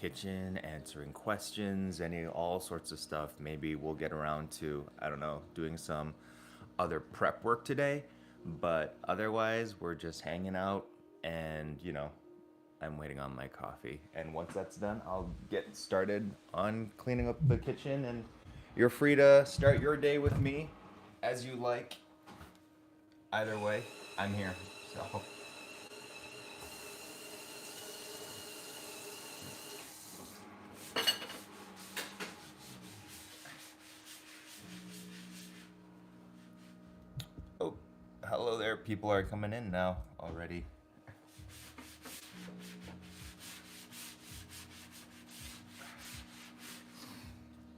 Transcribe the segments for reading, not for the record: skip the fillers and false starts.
kitchen, answering questions, all sorts of stuff. Maybe we'll get around to, I don't know, doing some other prep work today. But otherwise, we're just hanging out and, I'm waiting on my coffee. And once that's done, I'll get started on cleaning up the kitchen. And you're free to start your day with me as you like. Either way, I'm here. So. Oh, hello there. People are coming in now already.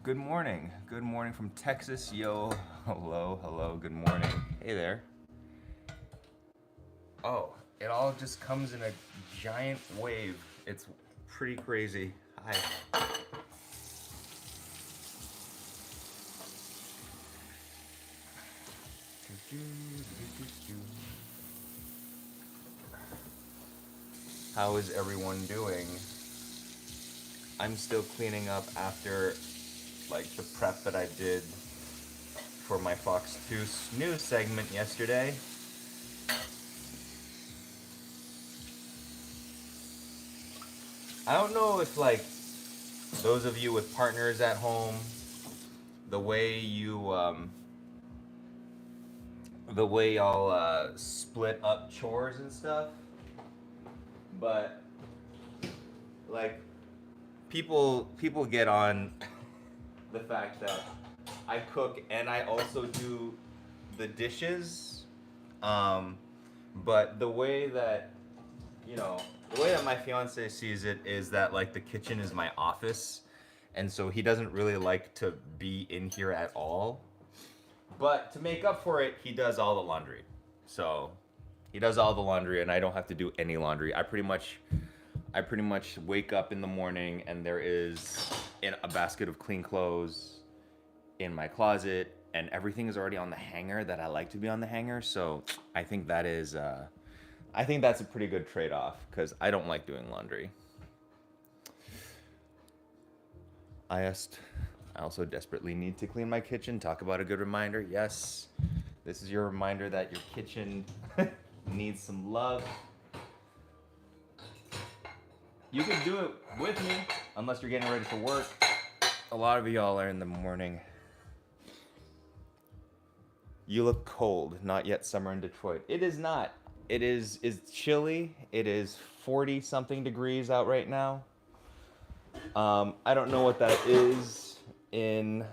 Good morning. Good morning from Texas. Yo, hello, hello. Good morning. Hey there. Oh, it all just comes in a giant wave. It's pretty crazy. Hi. How is everyone doing? I'm still cleaning up after the prep that I did for my Fox 2 news segment yesterday. I don't know if those of you with partners at home, the way y'all split up chores and stuff, but people get on the fact that I cook and I also do the dishes. But the way that my fiance sees it is that the kitchen is my office, and so he doesn't really like to be in here at all. But to make up for it, he does all the laundry. So he does all the laundry, and I don't have to do any laundry. I pretty much wake up in the morning, and there is a basket of clean clothes in my closet, and everything is already on the hanger that I like to be on the hanger. So I think that's a pretty good trade-off because I don't like doing laundry. I also desperately need to clean my kitchen. Talk about a good reminder. Yes, this is your reminder that your kitchen needs some love. You can do it with me unless you're getting ready for work. A lot of y'all are in the morning. You look cold. Not yet summer in Detroit. It is not. It's chilly. It is 40 something degrees out right now. I don't know what that is in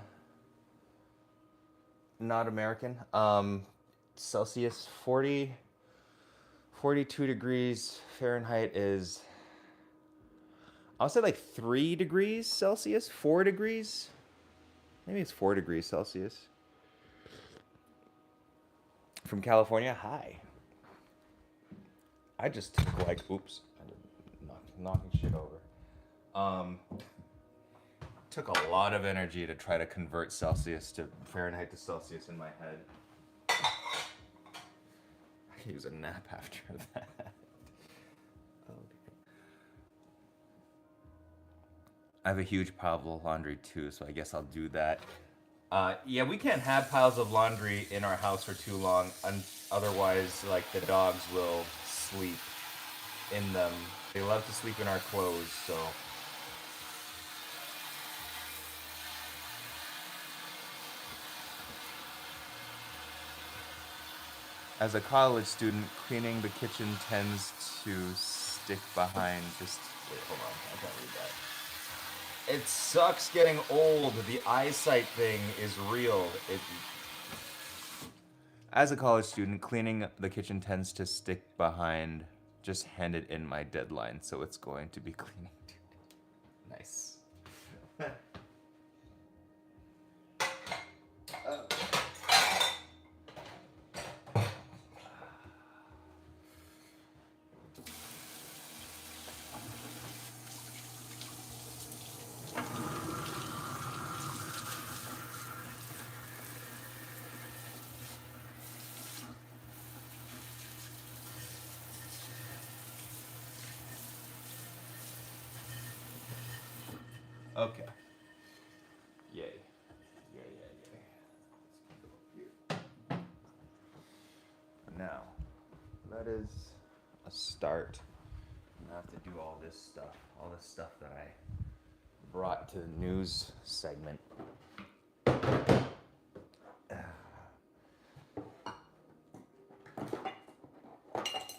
not American. Celsius 42 degrees Fahrenheit is, I'll say 3 degrees Celsius, 4 degrees. Maybe it's 4 degrees Celsius. From California, hi. I just took oops, I did knocking shit over. Took a lot of energy to try to convert Celsius to Fahrenheit to Celsius in my head. I could use a nap after that. Oh, dear. I have a huge pile of laundry too, so I guess I'll do that. Yeah, we can't have piles of laundry in our house for too long, otherwise, the dogs will sleep in them. They love to sleep in our clothes, so. As a college student, cleaning the kitchen tends to stick behind. Just wait, hold on, I can't read that. It sucks getting old. The eyesight thing is real. As a college student, cleaning the kitchen tends to stick behind. Just handed in my deadline, so it's going to be cleaning duty. Nice. Okay. Yay. Yay, yay, yay. Now, that is a start. I have to do all this stuff that I brought to the news segment.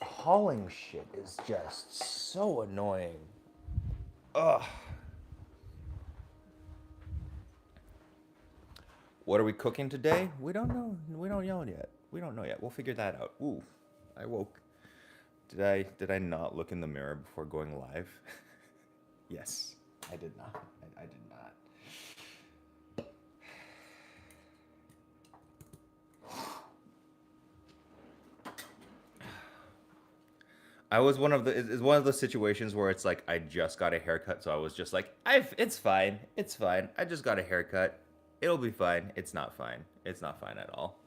Hauling shit is just so annoying. Ugh. What are we cooking today? We don't know. We don't know yet. We don't know yet. We'll figure that out. Ooh, I woke. Did I not look in the mirror before going live? Yes, I did not. I did not. I was it's one of those situations where it's like I just got a haircut, so I was just like, it's fine. It's fine. I just got a haircut. It'll be fine. It's not fine. It's not fine at all.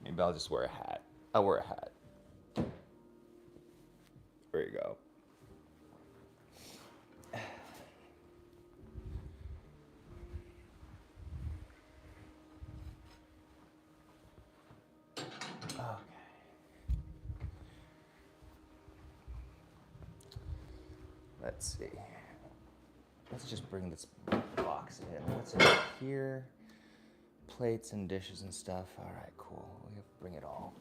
Maybe I'll just wear a hat. I'll wear a hat. There you go. Okay. Let's see. Let's just bring this box in. What's in here? Plates and dishes and stuff. All right, cool. We bring it all.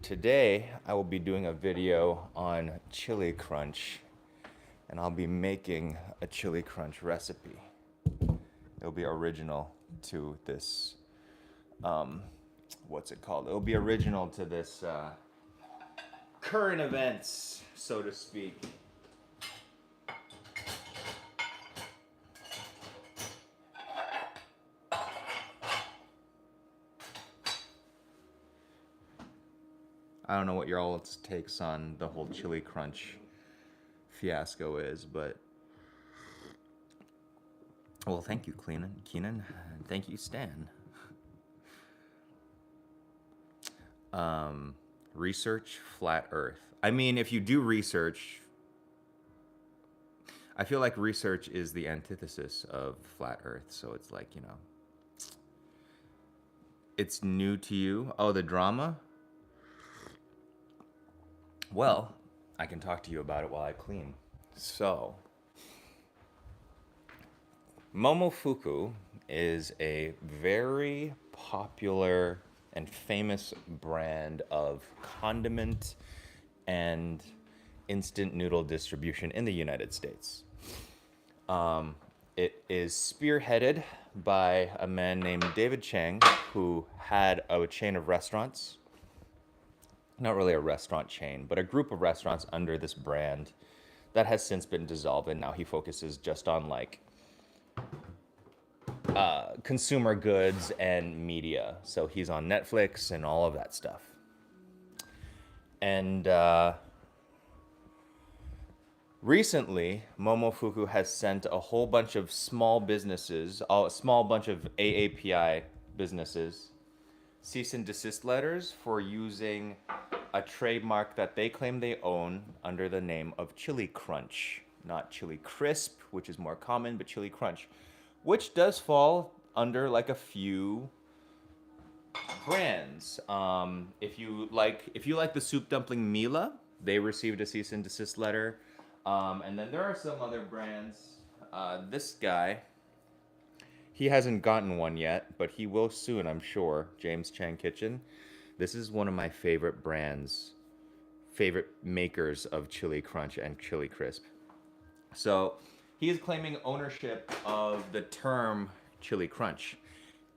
Today, I will be doing a video on chili crunch, and I'll be making a chili crunch recipe. It'll be original to this, what's it called? It'll be original to this current events, so to speak. I don't know what your all's takes on the whole chili crunch fiasco is, but well, thank you, Keenan. Thank you, Stan. Research flat Earth. I mean, if you do research, I feel like research is the antithesis of flat Earth. So it's like, you know, it's new to you. Oh, the drama? Well, I can talk to you about it while I clean. So, Momofuku is a very popular and famous brand of condiment and instant noodle distribution in the United States. It is spearheaded by a man named David Chang, who had a chain of restaurants. Not really a restaurant chain, but a group of restaurants under this brand that has since been dissolved, and now he focuses just on like consumer goods and media. So he's on Netflix and all of that stuff. And recently, Momofuku has sent a whole bunch of small businesses, a small bunch of AAPI businesses, cease and desist letters for using a trademark that they claim they own under the name of Chili Crunch. Not Chili Crisp, which is more common, but Chili Crunch, which does fall under like a few brands. If you like the soup dumpling Mila, they received a cease and desist letter. And then there are some other brands. This guy, he hasn't gotten one yet, but he will soon, I'm sure. James Chang Kitchen. This is one of my favorite brands, favorite makers of Chili Crunch and Chili Crisp. So he is claiming ownership of the term Chili Crunch.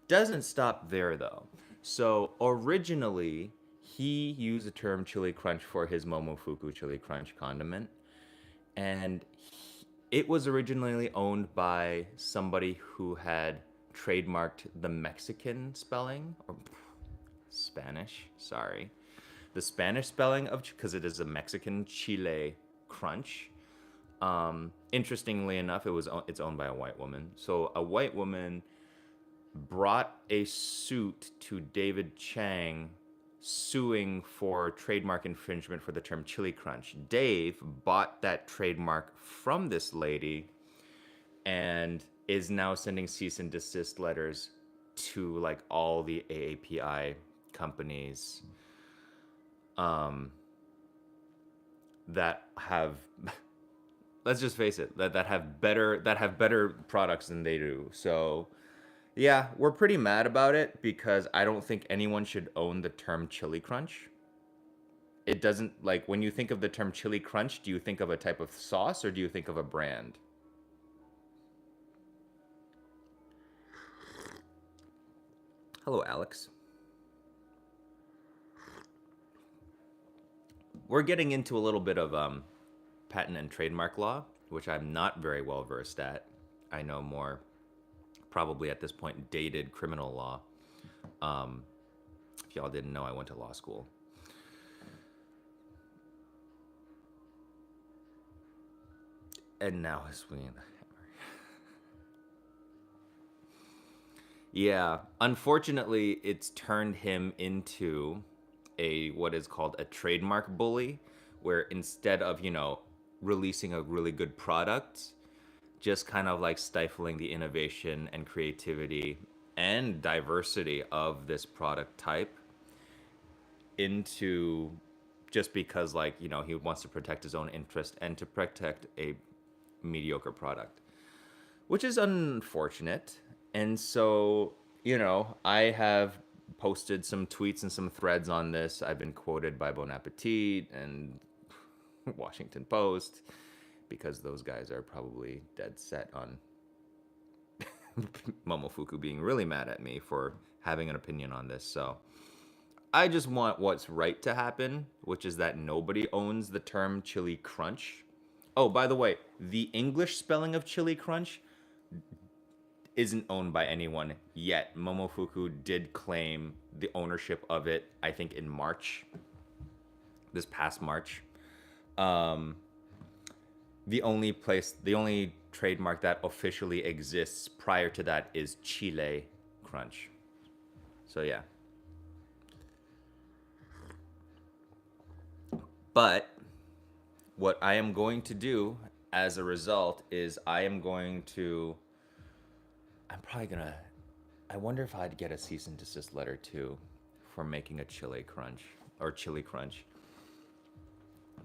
Doesn't stop there though. So originally, he used the term Chili Crunch for his Momofuku Chili Crunch condiment. And it was originally owned by somebody who had trademarked the Mexican spelling, or Spanish, sorry. The Spanish spelling of, because it is a Mexican Chile Crunch. Interestingly enough, it's owned by a white woman. So a white woman brought a suit to David Chang suing for trademark infringement for the term chili crunch. Dave bought that trademark from this lady and is now sending cease and desist letters to like all the AAPI companies that have let's just face it, that have better products than they do. So yeah, we're pretty mad about it because I don't think anyone should own the term chili crunch. It doesn't, like, when you think of the term chili crunch, do you think of a type of sauce or do you think of a brand? Hello, Alex. We're getting into a little bit of patent and trademark law, which I'm not very well versed at. I know more, probably at this point, dated criminal law. If y'all didn't know, I went to law school. And now he's swinging the hammer. Yeah, unfortunately, it's turned him into a what is called a trademark bully, where instead of, releasing a really good product, just kind of like stifling the innovation and creativity and diversity of this product type into just because, like, he wants to protect his own interest and to protect a mediocre product, which is unfortunate. And so, I have posted some tweets and some threads on this. I've been quoted by Bon Appetit and Washington Post because those guys are probably dead set on Momofuku being really mad at me for having an opinion on this. So I just want what's right to happen, which is that nobody owns the term chili crunch. Oh, by the way, the English spelling of chili crunch isn't owned by anyone yet. Momofuku did claim the ownership of it, I think, in March, this past March. The only trademark that officially exists prior to that is Chile Crunch. So yeah. But what I am going to do as a result is I'm probably gonna, I wonder if I'd get a cease and desist letter too for making a chili crunch or chili crunch.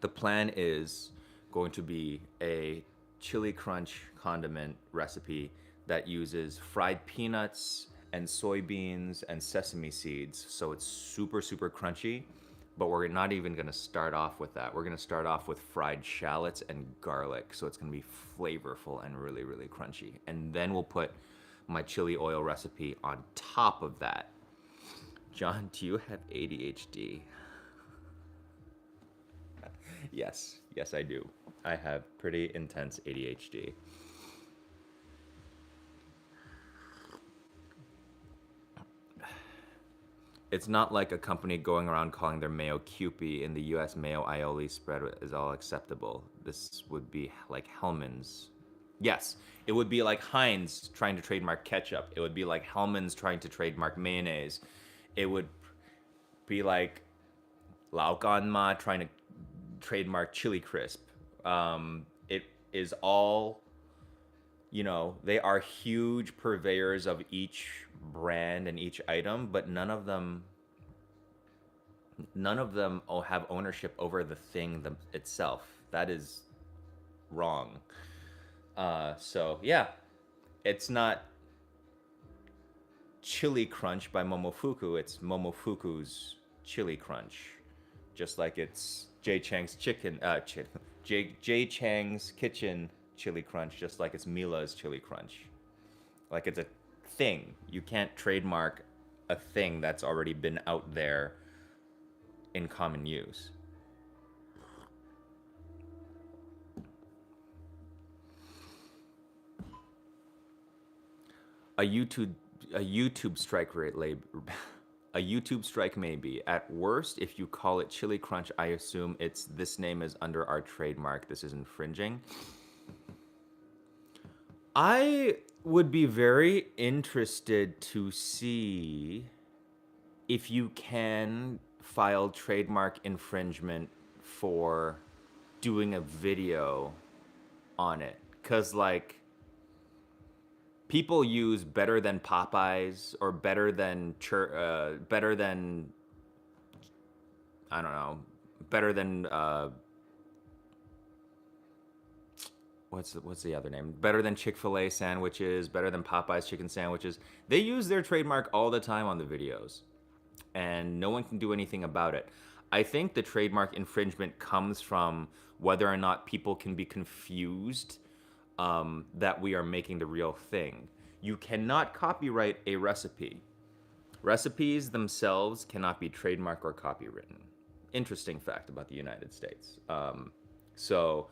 The plan is going to be a chili crunch condiment recipe that uses fried peanuts and soybeans and sesame seeds. So it's super, super crunchy, but we're not even gonna start off with that. We're gonna start off with fried shallots and garlic. So it's gonna be flavorful and really, really crunchy. And then we'll put my chili oil recipe on top of that. John, do you have ADHD? Yes, I do. I have pretty intense ADHD. It's not like a company going around calling their mayo Kewpie. In the US, mayo aioli spread is all acceptable. This would be like Hellman's. Yes, it would be like Heinz trying to trademark ketchup. It would be like Hellman's trying to trademark mayonnaise. It would be like Laoganma trying to trademark chili crisp. It is all, they are huge purveyors of each brand and each item, but none of them have ownership over the thing itself. That is wrong. So yeah, it's not Chili Crunch by Momofuku. It's Momofuku's Chili Crunch, just like it's Jay Chang's Jay Chang's Kitchen Chili Crunch, just like it's Mila's Chili Crunch. Like, it's a thing. You can't trademark a thing that's already been out there in common use. A YouTube strike rate a YouTube strike may be. At worst, if you call it Chili Crunch, I assume this name is under our trademark. This is infringing. I would be very interested to see if you can filed trademark infringement for doing a video on it. Because, like, people use better than Popeyes or better than, I don't know, better than, what's the other name? Better than Chick-fil-A sandwiches, better than Popeyes chicken sandwiches. They use their trademark all the time on the videos, and no one can do anything about it. I think the trademark infringement comes from whether or not people can be confused that we are making the real thing. You cannot copyright a recipe. Recipes themselves cannot be trademarked or copywritten. Interesting fact about the United States. So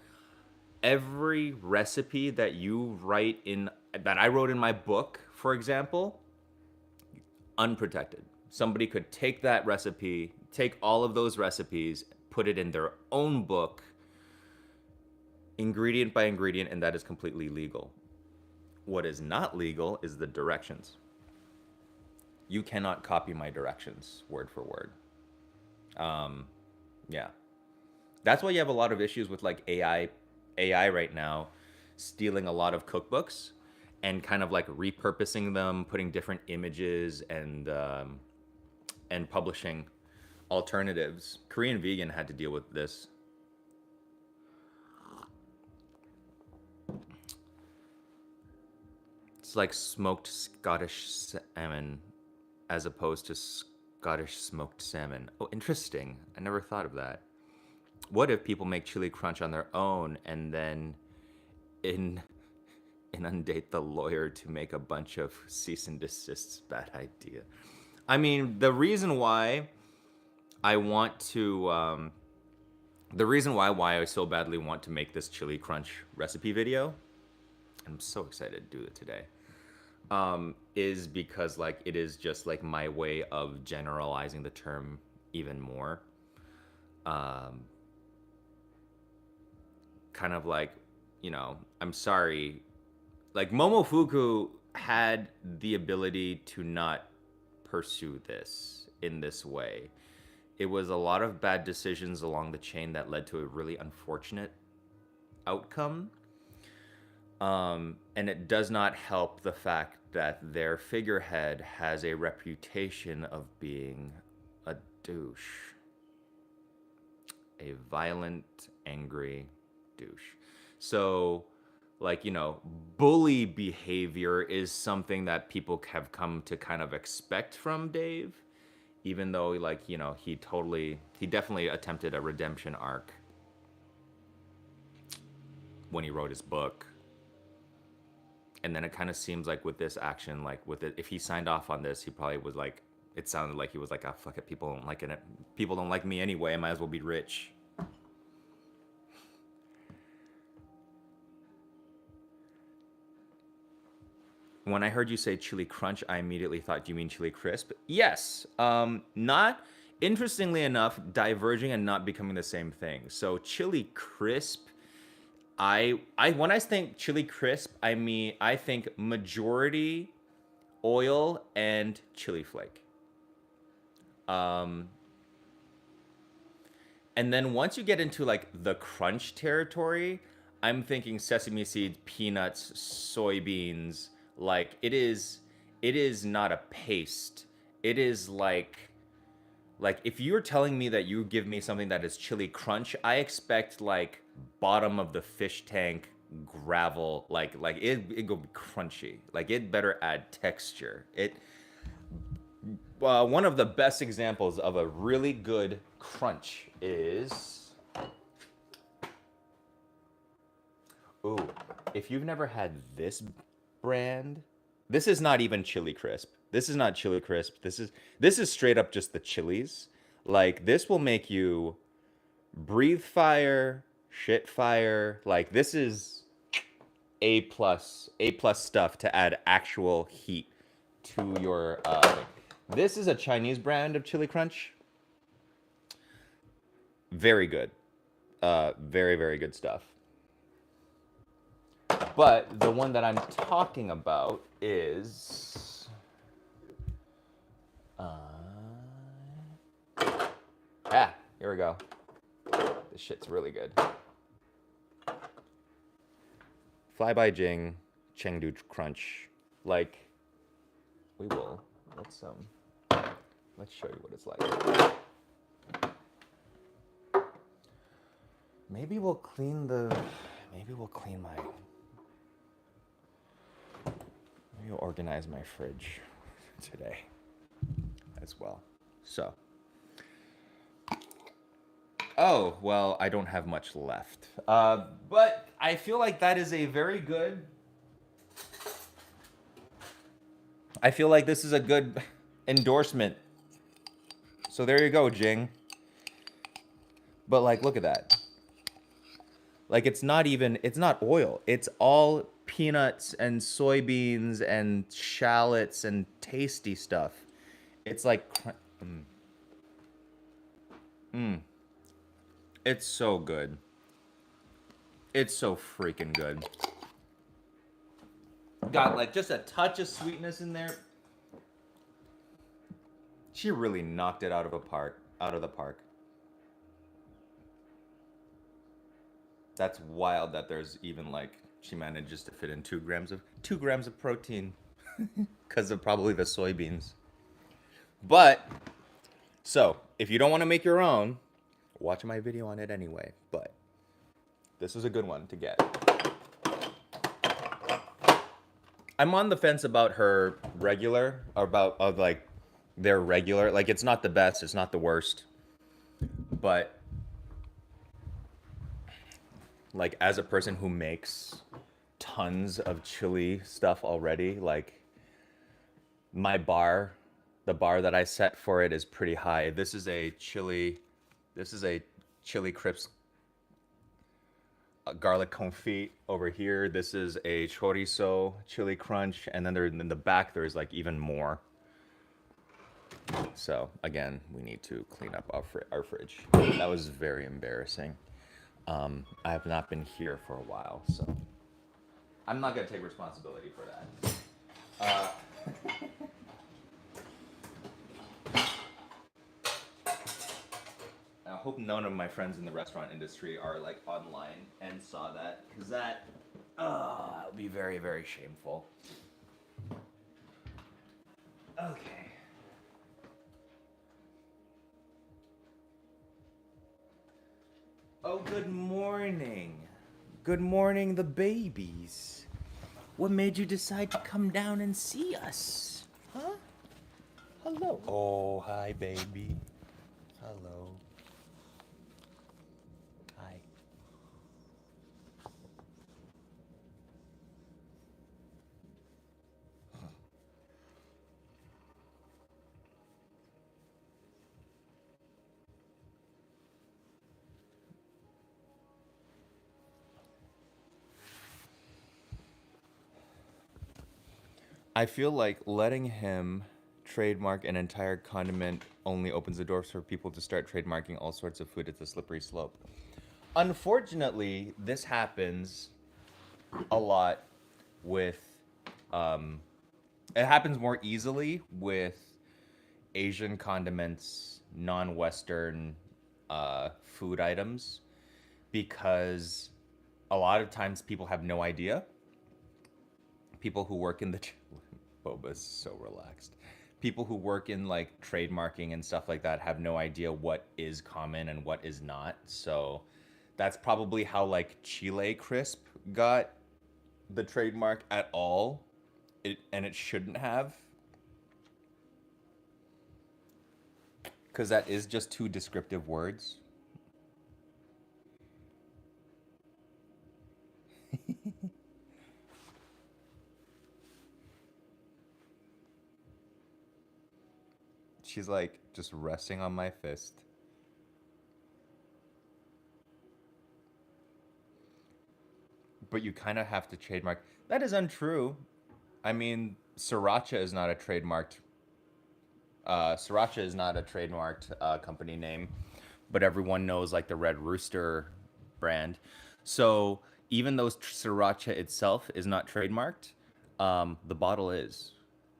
every recipe that you write that I wrote in my book, for example, unprotected. Somebody could take that recipe, take all of those recipes, put it in their own book, ingredient by ingredient, and that is completely legal. What is not legal is the directions. You cannot copy my directions word for word. Yeah. That's why you have a lot of issues with like AI right now stealing a lot of cookbooks and kind of like repurposing them, putting different images and publishing alternatives. Korean Vegan had to deal with this. It's like smoked Scottish salmon as opposed to Scottish smoked salmon. Oh, interesting. I never thought of that. What if people make chili crunch on their own and then inundate the lawyer to make a bunch of cease and desists? Bad idea. I mean, the reason why I want to, the reason why I so badly want to make this chili crunch recipe video, I'm so excited to do it today, is because like it is just like my way of generalizing the term even more. Kind of like, you know, I'm sorry, like Momofuku had the ability to not pursue this in this way. It was a lot of bad decisions along the chain that led to a really unfortunate outcome. And it does not help the fact that their figurehead has a reputation of being a douche. A violent, angry douche. So, like, you know, bully behavior is something that people have come to kind of expect from Dave, even though, like, you know, he definitely attempted a redemption arc when he wrote his book. And then it kind of seems like with this action, like with it, if he signed off on this, he probably was like, it sounded like he was like, ah, fuck it, people don't like it. People don't like me anyway, I might as well be rich. When I heard you say chili crunch, I immediately thought, do you mean chili crisp? Yes. Not, interestingly enough, diverging and not becoming the same thing. So chili crisp, when I think chili crisp, I think majority oil and chili flake. And then once you get into like the crunch territory, I'm thinking sesame seeds, peanuts, soybeans. Like it is not a paste. It is like if you're telling me that you give me something that is chili crunch, I expect like bottom of the fish tank gravel, like it go be crunchy. Like it better add texture. One of the best examples of a really good crunch is, ooh, if you've never had this brand, this is not even chili crisp. This is not chili crisp. This is straight up just the chilies. Like this will make you breathe fire, shit fire. Like this is A plus stuff to add actual heat to your this is a Chinese brand of chili crunch. Very good. Very, very good stuff. But the one that I'm talking about is Here we go. This shit's really good. Fly by Jing, Chengdu Crunch. Like, we will. Let's show you what it's like. Maybe we'll clean my. Maybe we'll organize my fridge today as well. So. Oh, well, I don't have much left. But I feel like that is a very good. I feel like this is a good endorsement. So there you go, Jing. But like, look at that. Like, it's not oil. It's all peanuts and soybeans and shallots and tasty stuff. It's like, it's so good. It's so freaking good. Got like just a touch of sweetness in there. She really knocked it out of the park. That's wild that there's even like she manages to fit in 2 grams of protein because of probably the soybeans. But so if you don't want to make your own, watch my video on it anyway. But this is a good one to get. I'm on the fence about her regular, about like their regular. Like, it's not the best, it's not the worst, but like, as a person who makes tons of chili stuff already, like the bar that I set for it is pretty high. This is a chili crisp garlic confit over here. This is a chorizo chili crunch, and then in the back there's like even more. So again, we need to clean up our fridge. That was very embarrassing. I have not been here for a while, so I'm not gonna take responsibility for that. I hope none of my friends in the restaurant industry are like online and saw that, because that would be very, very shameful. Okay. Oh, good morning. Good morning, the babies. What made you decide to come down and see us? Huh? Hello. Oh, hi, baby. Hello. Hi. I feel like letting him trademark an entire condiment only opens the doors for people to start trademarking all sorts of food. It's a slippery slope. Unfortunately, this happens a lot with, it happens more easily with Asian condiments, non-Western food items, because a lot of times people have no idea. People who work in the Boba's so relaxed. People who work in like trademarking and stuff like that have no idea what is common and what is not. So that's probably how like Chile Crisp got the trademark at all. And it shouldn't have. Because that is just 2 descriptive words. She's like just resting on my fist. But you kind of have to trademark. That is untrue. I mean, sriracha is not a trademarked. Sriracha is not a trademarked company name, but everyone knows like the Red Rooster brand. So even though sriracha itself is not trademarked, the bottle is.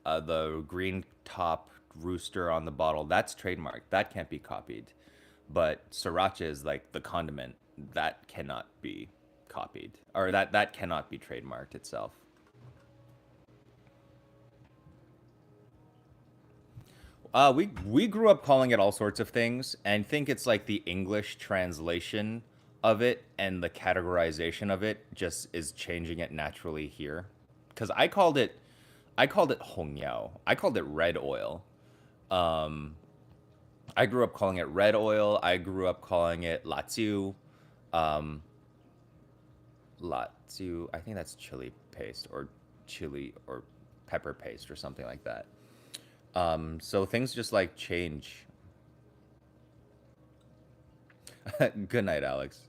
The green top rooster on the bottle, that's trademarked. That can't be copied. But sriracha is like the condiment that cannot be copied, or that cannot be trademarked itself. We grew up calling it all sorts of things, and think it's like the English translation of it and the categorization of it just is changing it naturally here. Because I called it hongyao. I called it red oil. Um, I grew up calling it red oil. I grew up calling it latsu. Um, latsu. I think that's chili paste or chili or pepper paste or something like that. So things just like change. Good night, Alex.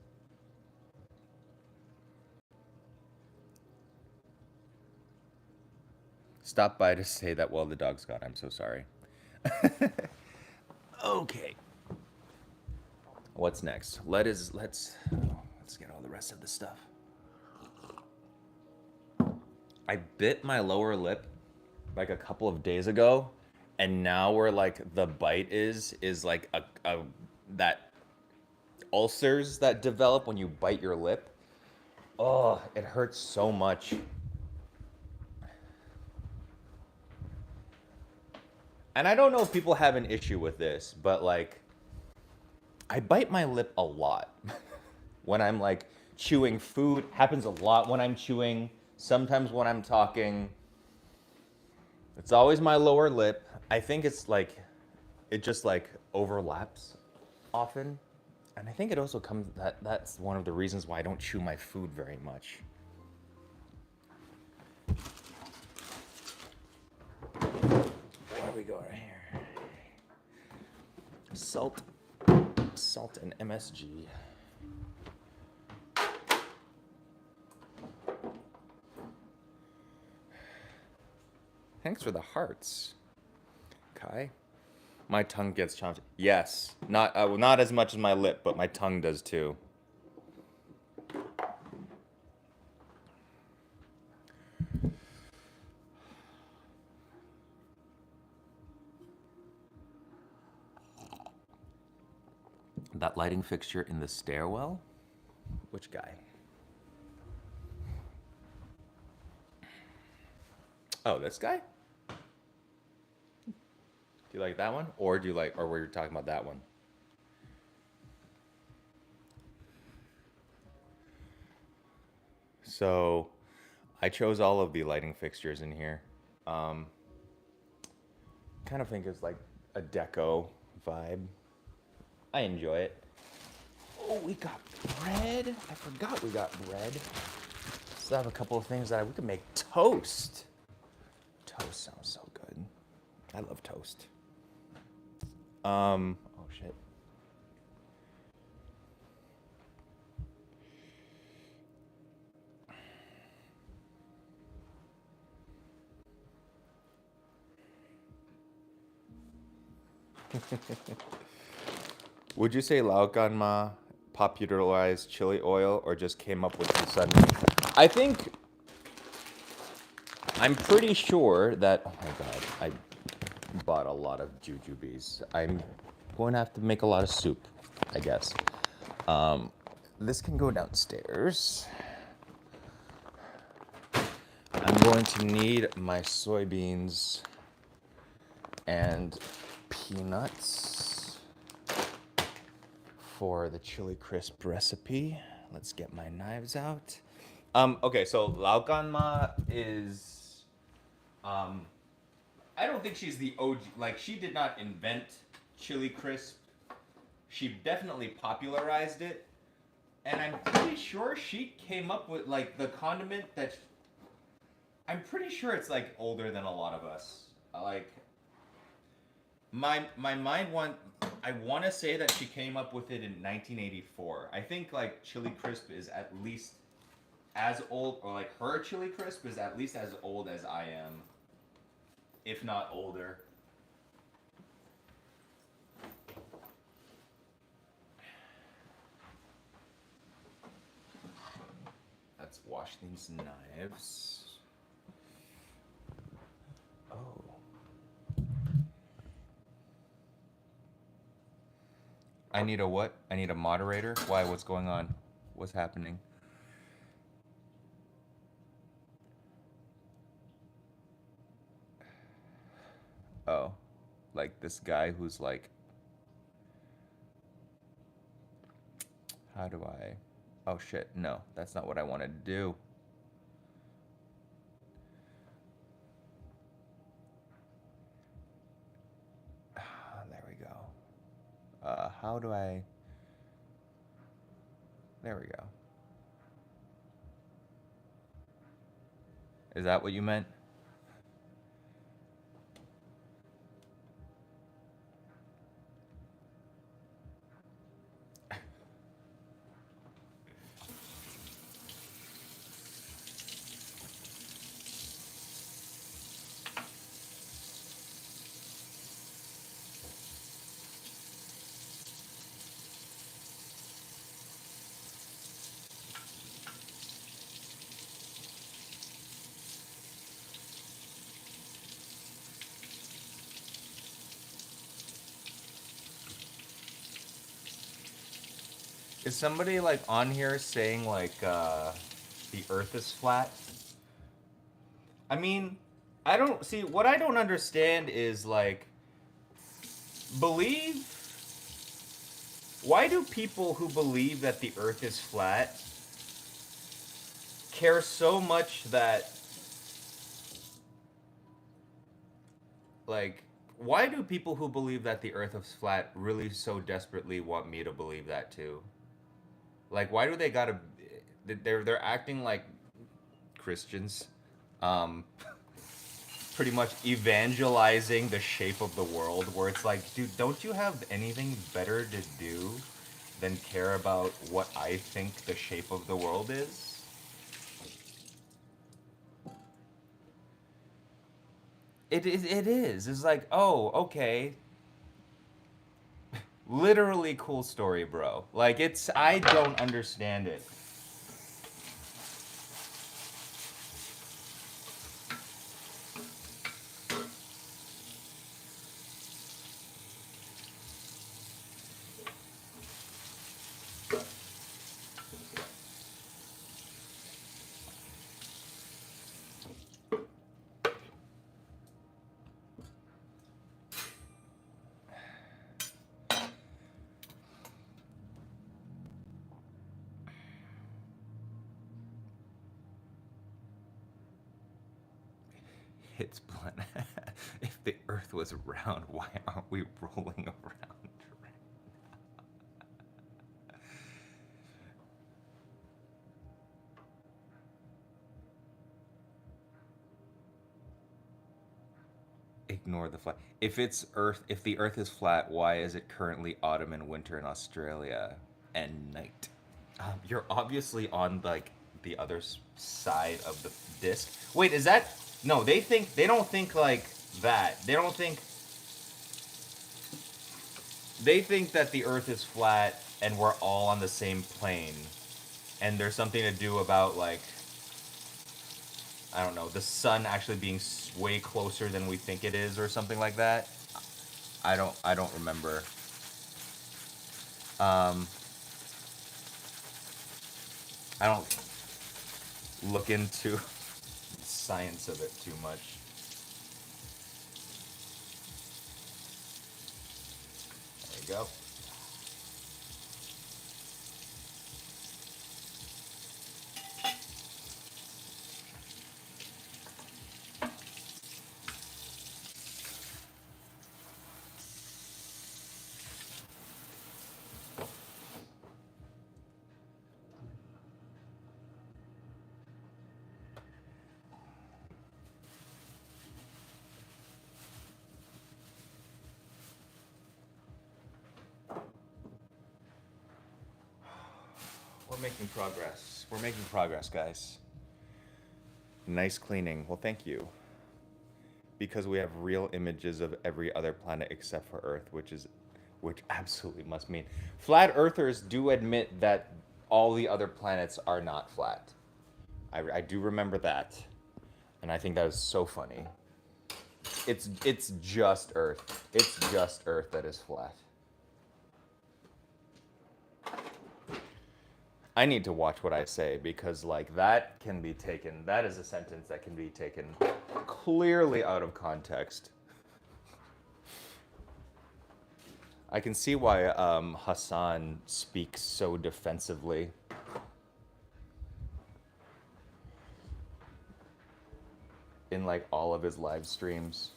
Stop by to say that while the dog's gone. I'm so sorry. Okay. What's next? Let's get all the rest of the stuff. I bit my lower lip like a couple of days ago, and now where like the bite is like a that ulcers that develop when you bite your lip. Oh, it hurts so much. And I don't know if people have an issue with this, but like I bite my lip a lot when I'm like chewing food. Happens a lot when I'm chewing. Sometimes when I'm talking. It's always my lower lip. I think it's like it just like overlaps often. And I think it also comes that's one of the reasons why I don't chew my food very much. Where we go right here? Salt and MSG. Thanks for the hearts, Kai. My tongue gets chomped. Yes, not as much as my lip, but my tongue does too. That lighting fixture in the stairwell? Which guy? Oh, this guy? Do you like that one? Or do you like, or were you talking about that one? So, I chose all of the lighting fixtures in here. Um, kind of think it's like a deco vibe. I enjoy it. Oh, we got bread. I forgot we got bread. Still have a couple of things that we could make toast. Toast sounds so good. I love toast. Oh shit. Would you say Laoganma popularized chili oil or just came up with the sudden? I think I'm pretty sure that. Oh my god, I bought a lot of jujubes. I'm going to have to make a lot of soup, I guess. This can go downstairs. I'm going to need my soybeans and peanuts for the chili crisp recipe. Let's get my knives out. Okay, so Laoganma is I don't think she's the OG. Like, she did not invent chili crisp. She definitely popularized it. And I'm pretty sure she came up with, like, the condiment that... I'm pretty sure it's, like, older than a lot of us. Like, my mind want... I want to say that she came up with it in 1984. I think, like, chili crisp is at least as old... Or, like, her chili crisp is at least as old as I am. If not older. Let's wash these knives. Oh. I need a what? I need a moderator? Why? What's going on? What's happening? Oh, like this guy who's like, how do I? Oh shit, no, that's not what I wanted to do. There we go. How do I? There we go. Is that what you meant? Is somebody like on here saying like the Earth is flat? I mean, I don't see what I don't understand is like believe. Why do people who believe that the Earth is flat care so much that like why do people who believe that the Earth is flat really so desperately want me to believe that too? Like, why do they gotta? They're acting like Christians, um, pretty much evangelizing the shape of the world. Where it's like, dude, don't you have anything better to do than care about what I think the shape of the world is? It is. It is. It's like, oh, okay. Literally cool story, bro. Like, it's. I don't understand it. It's blunt. If the Earth was round, why aren't we rolling around? Ignore the flat. If it's Earth, if the Earth is flat, why is it currently autumn and winter in Australia and night? You're obviously on like the other side of the disc. Wait, is that? No, they think they don't think like that. They don't think they think that the Earth is flat and we're all on the same plane, and there's something to do about like I don't know the sun actually being way closer than we think it is or something like that. I don't remember. Um, I don't look into science of it too much. There you go. We're making progress. We're making progress, guys. Nice cleaning. Well, thank you. Because we have real images of every other planet except for Earth, which absolutely must mean flat earthers do admit that all the other planets are not flat. I do remember that, and I think that is so funny. It's just Earth. It's just Earth that is flat. I need to watch what I say because like that can be taken. That is a sentence that can be taken clearly out of context. I can see why Hassan speaks so defensively. In like all of his live streams.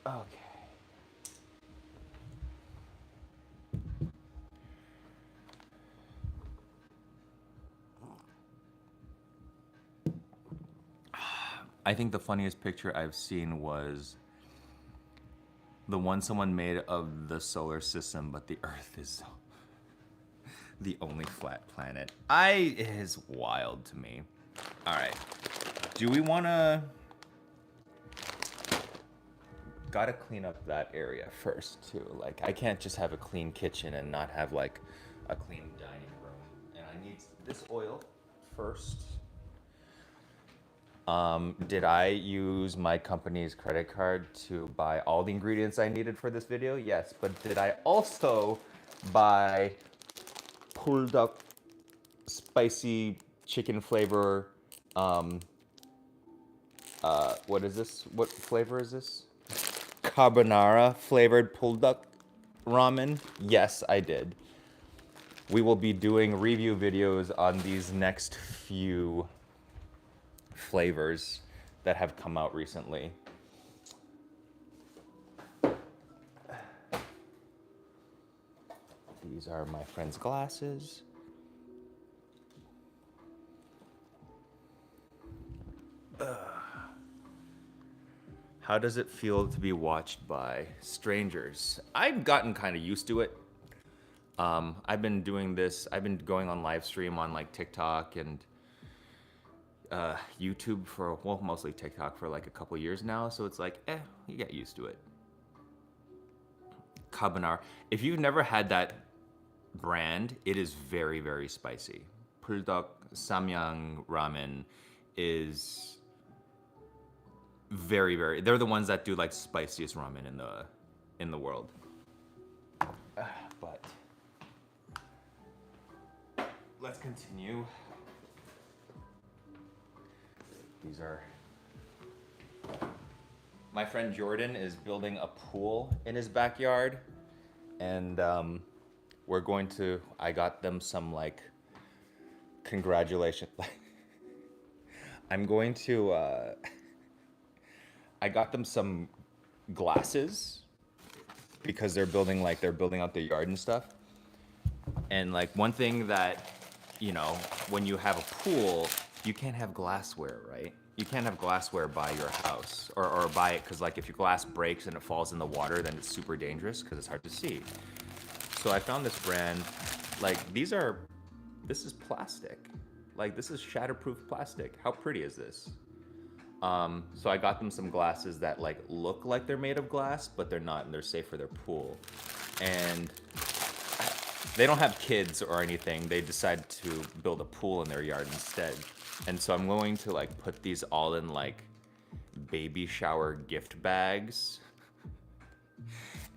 Okay. I think the funniest picture I've seen was the one someone made of the solar system, but the Earth is the only flat planet. It is wild to me. All right. Do we want to... Gotta clean up that area first, too. Like, I can't just have a clean kitchen and not have, like, a clean dining room. And I need this oil first. Did I use my company's credit card to buy all the ingredients I needed for this video? Yes, but did I also buy pulled up spicy chicken flavor? What is this? What flavor is this? Carbonara flavored pulled duck ramen? Yes, I did. We will be doing review videos on these next few flavors that have come out recently. These are my friend's glasses. How does it feel to be watched by strangers? I've gotten kind of used to it. I've been doing this. I've been going on live stream on like TikTok and YouTube for, well, mostly TikTok for like a couple years now. So it's like, you get used to it. Carbonara. If you've never had that brand, it is very, very spicy. Puldok Samyang ramen is very, very. They're the ones that do like spiciest ramen in the world. But let's continue. These are. My friend Jordan is building a pool in his backyard, and we're going to. I got them some like. Congratulations. I'm going to. I got them some glasses because they're building out their yard and stuff. And like one thing that, you know, when you have a pool, you can't have glassware, right? You can't have glassware by your house or by it because like if your glass breaks and it falls in the water, then it's super dangerous because it's hard to see. So I found this brand, like this is plastic. Like this is shatterproof plastic. How pretty is this? So I got them some glasses that like look like they're made of glass, but they're not, and they're safe for their pool. And they don't have kids or anything. They decided to build a pool in their yard instead. And so I'm going to like put these all in like baby shower gift bags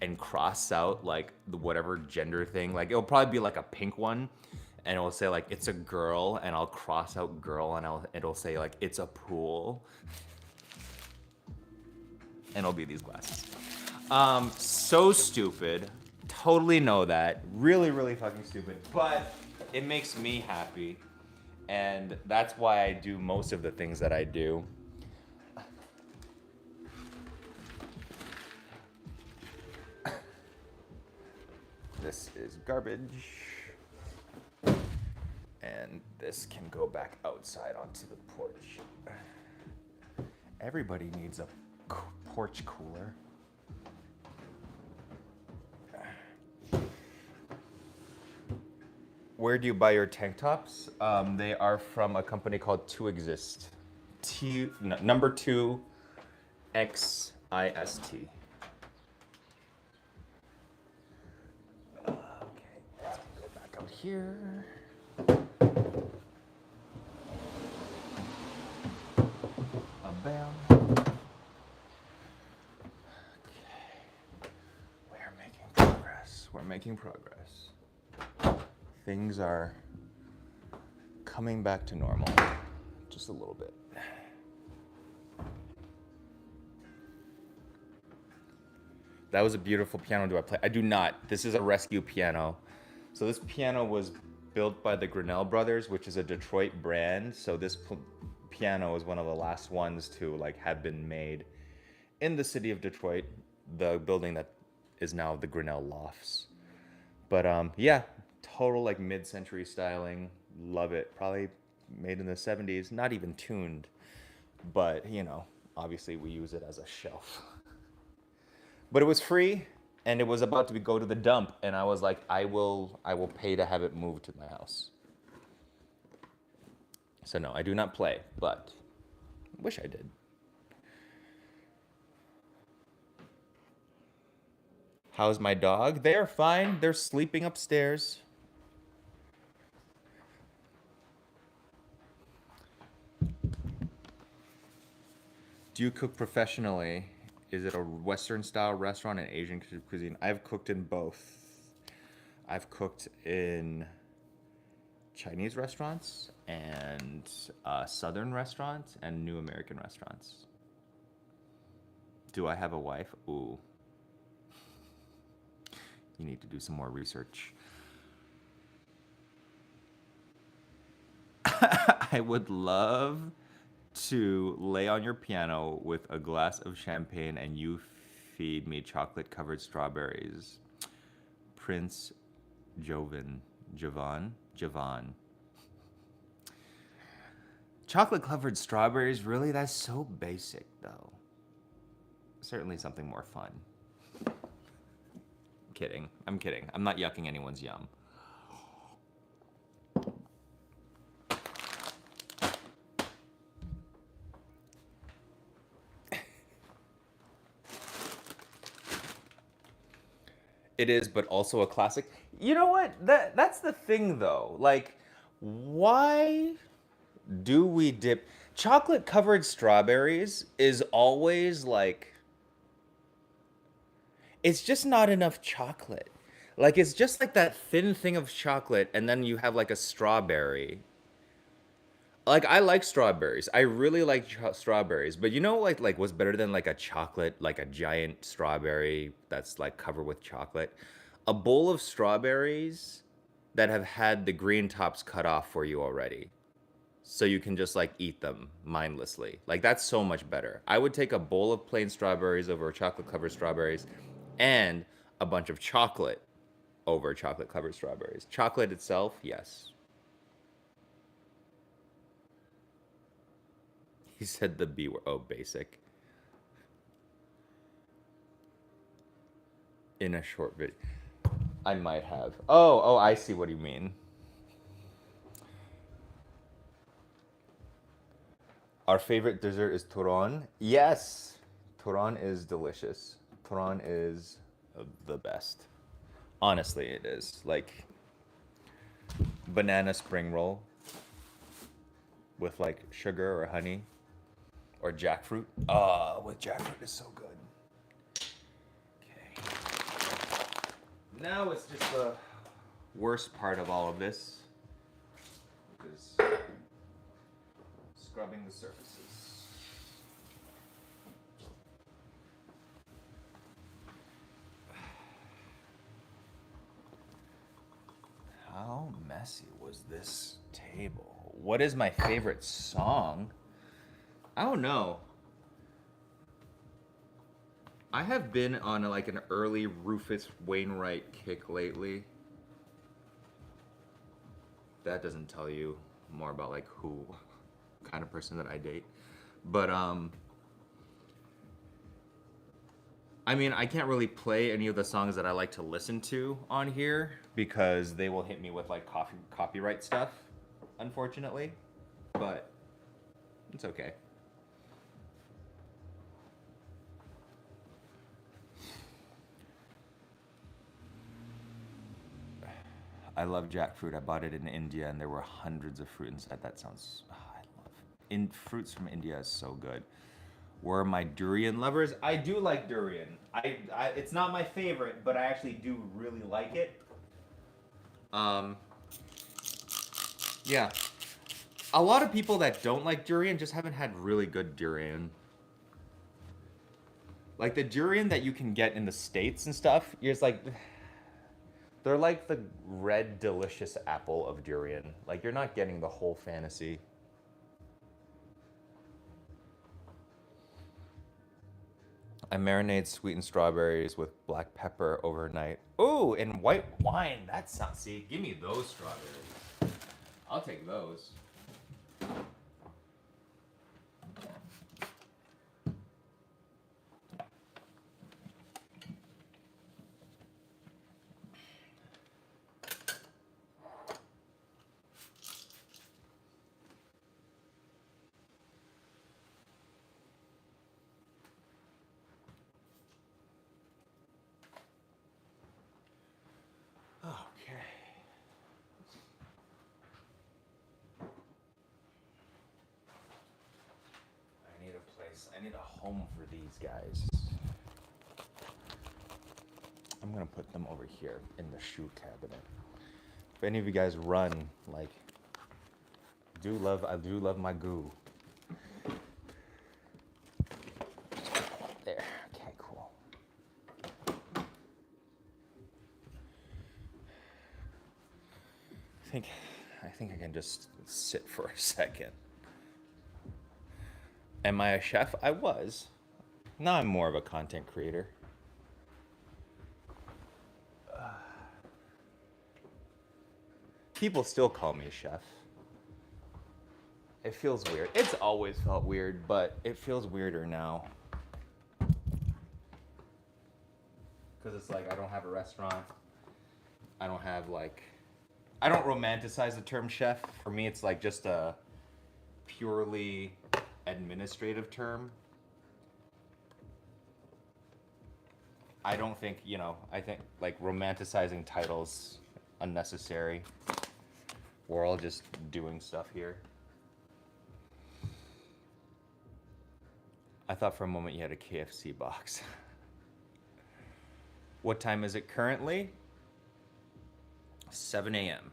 and cross out like whatever gender thing. Like it'll probably be like a pink one. And it'll say like it's a girl, and I'll cross out girl, and it'll say like it's a pool, and it'll be these glasses. So stupid, totally know that, really, really fucking stupid, but it makes me happy, and that's why I do most of the things that I do. This is garbage. And this can go back outside onto the porch. Everybody needs a porch cooler. Where do you buy your tank tops? They are from a company called 2Exist. Number 2 XIST. Okay, let's go back out here. Bam. we're making progress. Things are coming back to normal. Just a little bit. That was a beautiful piano. Do I play? I do not. This is a rescue piano. So this piano was built by the Grinnell Brothers, which is a Detroit brand. So this piano is one of the last ones to like have been made in the city of Detroit, the building that is now the Grinnell Lofts. But yeah, total like mid-century styling. Love it. Probably made in the 70s, not even tuned. But, you know, obviously we use it as a shelf. But it was free and it was about to go to the dump and I was like, I will pay to have it moved to my house. So no, I do not play, but wish I did. How's my dog? They're fine. They're sleeping upstairs. Do you cook professionally? Is it a Western style restaurant and Asian cuisine? I've cooked in both. I've cooked in Chinese restaurants and Southern restaurants and New American restaurants. Do I have a wife? Ooh. You need to do some more research. I would love to lay on your piano with a glass of champagne and you feed me chocolate covered strawberries. Prince Jovan. Chocolate covered strawberries, really? That's so basic though. Certainly something more fun. Kidding. I'm kidding. I'm not yucking anyone's yum. It is, but also a classic. You know what? That's the thing though. Like, why do we dip chocolate covered strawberries is always like it's just not enough chocolate. Like it's just like that thin thing of chocolate and then you have like a strawberry. Like I like strawberries. I really like strawberries. But you know like what's better than like a chocolate, like a giant strawberry that's like covered with chocolate? A bowl of strawberries that have had the green tops cut off for you already. So you can just like eat them mindlessly. Like that's so much better. I would take a bowl of plain strawberries over chocolate covered strawberries and a bunch of chocolate over chocolate covered strawberries. Chocolate itself, yes. He said the B word. Oh, basic. In a short video. I might have. Oh, I see what you mean. Our favorite dessert is turon. Yes, turon is delicious. Turon is the best. Honestly, it is. Like banana spring roll with like sugar or honey or jackfruit. With jackfruit is so good. Okay. Now it's just the worst part of all of this. Is scrubbing the surfaces. How messy was this table? What is my favorite song? I don't know. I have been on like an early Rufus Wainwright kick lately. That doesn't tell you more about like who kind of person that I date. But I mean, I can't really play any of the songs that I like to listen to on here because they will hit me with like copyright stuff, unfortunately. But it's okay. I love jackfruit. I bought it in India and there were hundreds of fruit inside. That sounds, I love fruits from India is so good. Where are my durian lovers? I do like durian. It's not my favorite, but I actually do really like it. Um, yeah. A lot of people that don't like durian just haven't had really good durian. Like the durian that you can get in the States and stuff, you're just like, they're like the red delicious apple of durian. Like you're not getting the whole fantasy. I marinate sweetened strawberries with black pepper overnight. Ooh, and white wine. That sounds. See, give me those strawberries. I'll take those. Okay. I need a place. I need a home for these guys. I'm gonna put them over here in the shoe cabinet. If any of you guys run, like, I do love my goo. There. Okay, cool. I think I can just sit for a second. Am I a chef? I was. Now I'm more of a content creator. People still call me chef. It feels weird. It's always felt weird, but it feels weirder now. Because it's like I don't have a restaurant. I don't have I don't romanticize the term chef. For me, it's like just a purely administrative term. I don't think, I think like romanticizing titles unnecessary. We're all just doing stuff here. I thought for a moment you had a KFC box. What time is it currently? 7 a.m.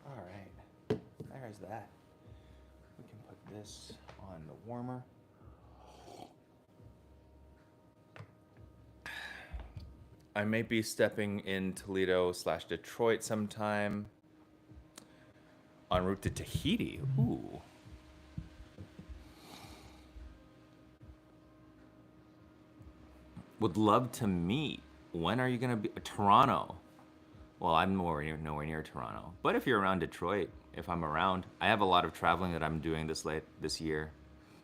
All right, there's that. We can put this on the warmer. I may be stepping in Toledo/Detroit sometime. En route to Tahiti. Ooh. Would love to meet. When are you gonna be? Toronto. Well, I'm nowhere near Toronto. But if you're around Detroit, if I'm around, I have a lot of traveling that I'm doing this year.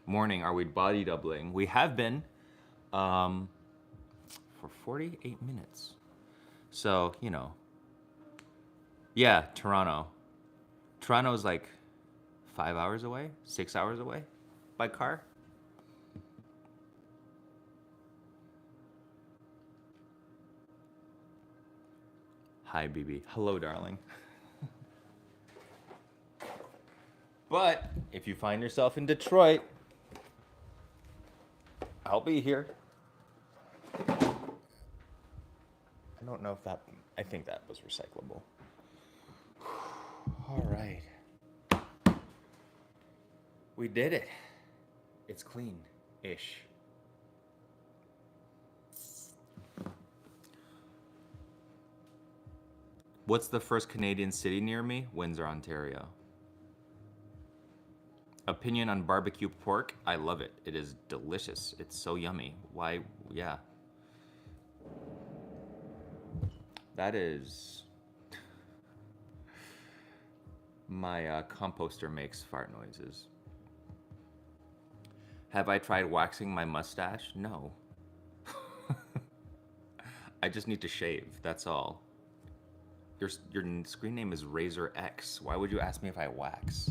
Morning, are we body doubling? We have been. For 48 minutes. So, yeah, Toronto. Toronto's like 5 hours away, 6 hours away by car. Hi, BB. Hello, darling. But if you find yourself in Detroit, I'll be here. I don't know if I think that was recyclable. All right. We did it. It's clean-ish. What's the first Canadian city near me? Windsor, Ontario. Opinion on barbecue pork? I love it. It is delicious. It's so yummy. Why? Yeah. That is... My composter makes fart noises. Have I tried waxing my mustache? No. I just need to shave, that's all. Your screen name is Razor X. Why would you ask me if I wax?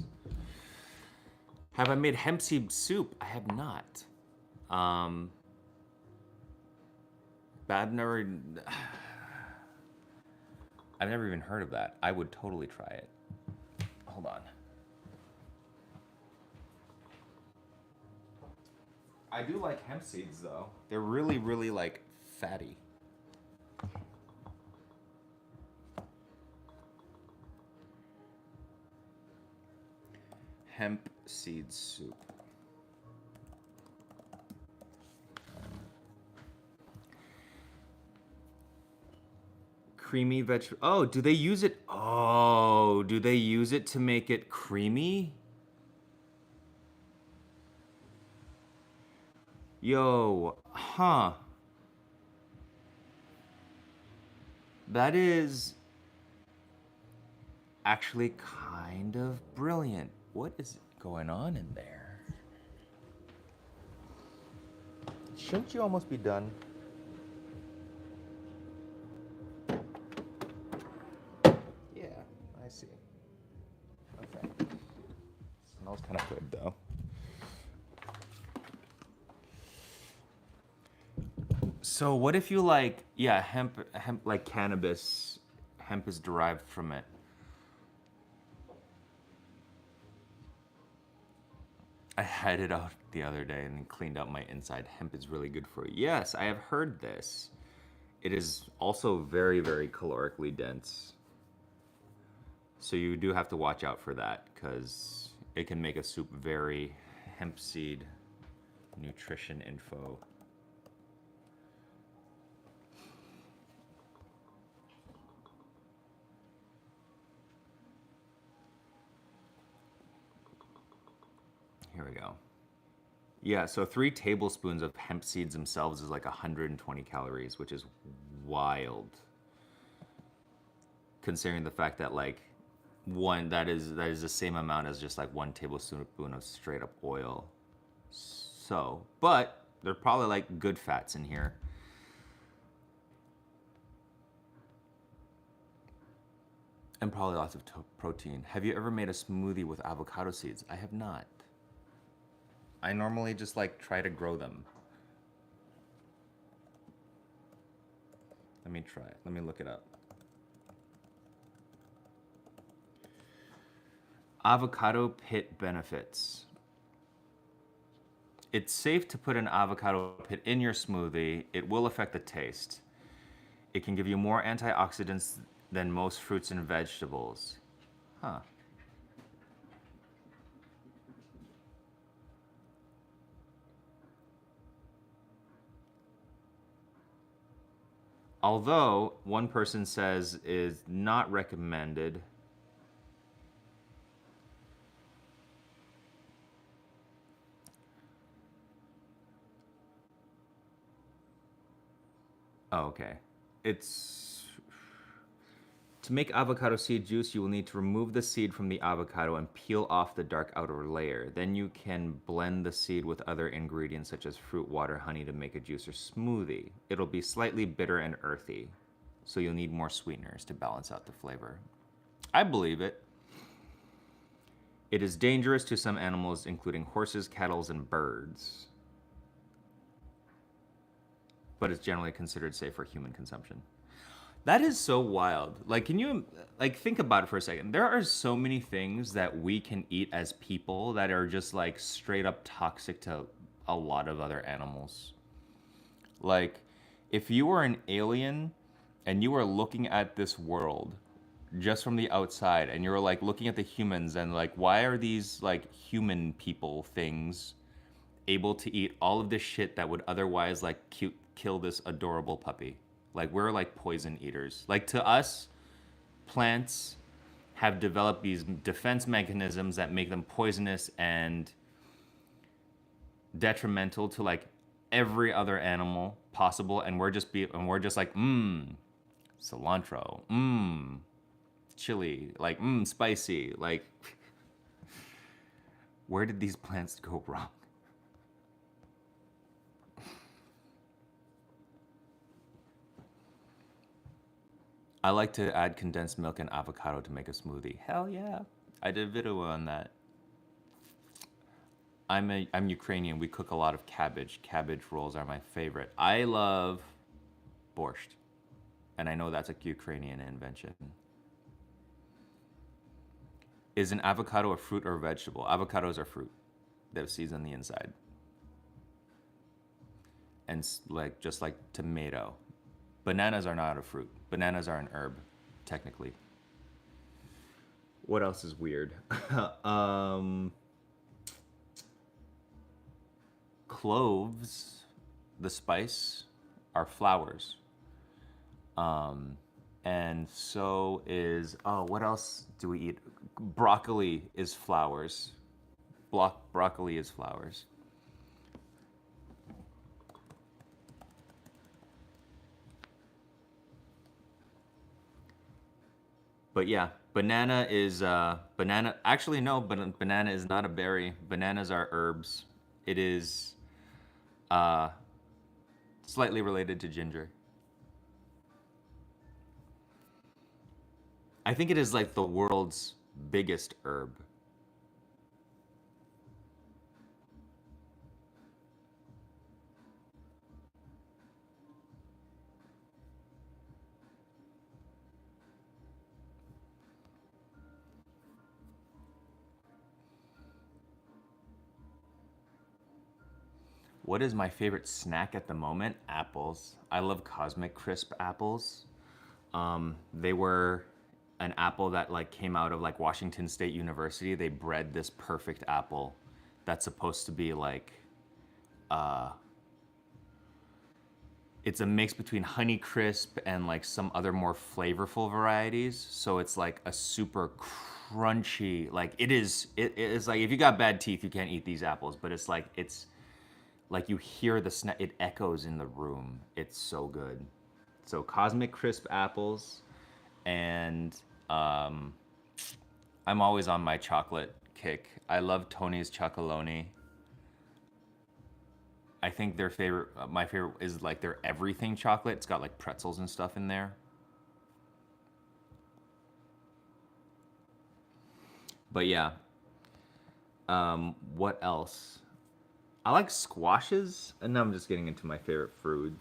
Have I made hemp seed soup? I have not. But I've never even heard of that. I would totally try it. Hold on. I do like hemp seeds though. They're really, really like fatty. Hemp seed soup. Creamy vegetable. Oh, do they use it? Oh, do they use it to make it creamy? Yo, huh. That is actually kind of brilliant. What is going on in there? Shouldn't you almost be done? Yeah, I see. Okay. Smells kind of good though. So what if you like, yeah, hemp like cannabis, hemp is derived from it. I had it out the other day and cleaned out my inside. Hemp is really good for you. Yes, I have heard this. It is also very, very calorically dense. So you do have to watch out for that because it can make a soup very hemp seed nutrition info. Here we go. Yeah, so 3 tablespoons of hemp seeds themselves is like 120 calories, which is wild. Considering the fact that like that is the same amount as just like 1 tablespoon of straight up oil. So, but they're probably like good fats in here. And probably lots of protein. Have you ever made a smoothie with avocado seeds? I have not. I normally just like try to grow them. Let me try it. Let me look it up. Avocado pit benefits. It's safe to put an avocado pit in your smoothie. It will affect the taste. It can give you more antioxidants than most fruits and vegetables. Huh. Although one person says is not recommended. Oh, okay. It's to make avocado seed juice, you will need to remove the seed from the avocado and peel off the dark outer layer. Then you can blend the seed with other ingredients such as fruit, water, honey to make a juice or smoothie. It'll be slightly bitter and earthy, so you'll need more sweeteners to balance out the flavor. I believe it. It is dangerous to some animals, including horses, cattle, and birds, but it's generally considered safe for human consumption. That is so wild. Like, can you like think about it for a second? There are so many things that we can eat as people that are just like straight up toxic to a lot of other animals. Like, if you were an alien and you were looking at this world just from the outside and you're like looking at the humans and like, why are these like human people things able to eat all of this shit that would otherwise like kill this adorable puppy? Like, we're like poison eaters. Like, to us, plants have developed these defense mechanisms that make them poisonous and detrimental to like every other animal possible, and we're just like cilantro, chili, like spicy. Like, where did these plants go wrong? I like to add condensed milk and avocado to make a smoothie. Hell yeah. I did a video on that. I'm Ukrainian. We cook a lot of cabbage. Cabbage rolls are my favorite. I love borscht, and I know that's a Ukrainian invention. Is an avocado a fruit or a vegetable? Avocados are fruit. They have seeds on the inside, and like just like tomato. Bananas are not a fruit. Bananas are an herb, technically. What else is weird? um, Cloves, the spice, are flowers. Um, and so is, oh, what else do we eat? Broccoli is flowers. Broccoli is flowers. But yeah, banana is banana. Actually, no, but banana is not a berry. Bananas are herbs. It is uh, slightly related to ginger. I think it is like the world's biggest herb. What is my favorite snack at the moment? Apples. I love Cosmic Crisp apples. They were an apple that like came out of like Washington State University. They bred this perfect apple that's supposed to be like uh it's a mix between Honey Crisp and like some other more flavorful varieties. So it's like a super crunchy, like it is like if you got bad teeth, you can't eat these apples, but it's like you hear the snap, it echoes in the room. It's so good. So Cosmic Crisp apples, and um, I'm always on my chocolate kick. I love Tony's Chocolonely. I think their favorite, my favorite is like their everything chocolate. It's got like pretzels and stuff in there. But yeah, what else? I like squashes, and now I'm just getting into my favorite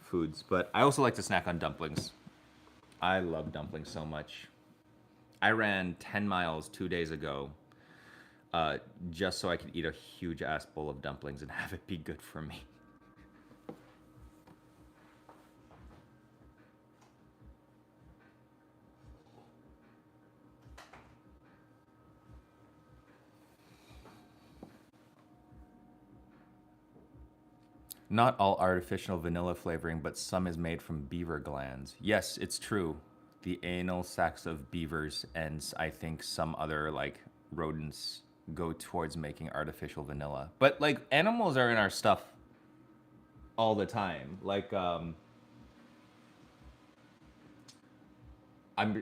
foods. But I also like to snack on dumplings. I love dumplings so much. I ran 10 miles 2 days ago, uh, just so I could eat a huge ass bowl of dumplings and have it be good for me. Not all artificial vanilla flavoring, but some is made from beaver glands. Yes, it's true. The anal sacs of beavers and I think some other like rodents go towards making artificial vanilla. But like animals are in our stuff all the time. Like I'm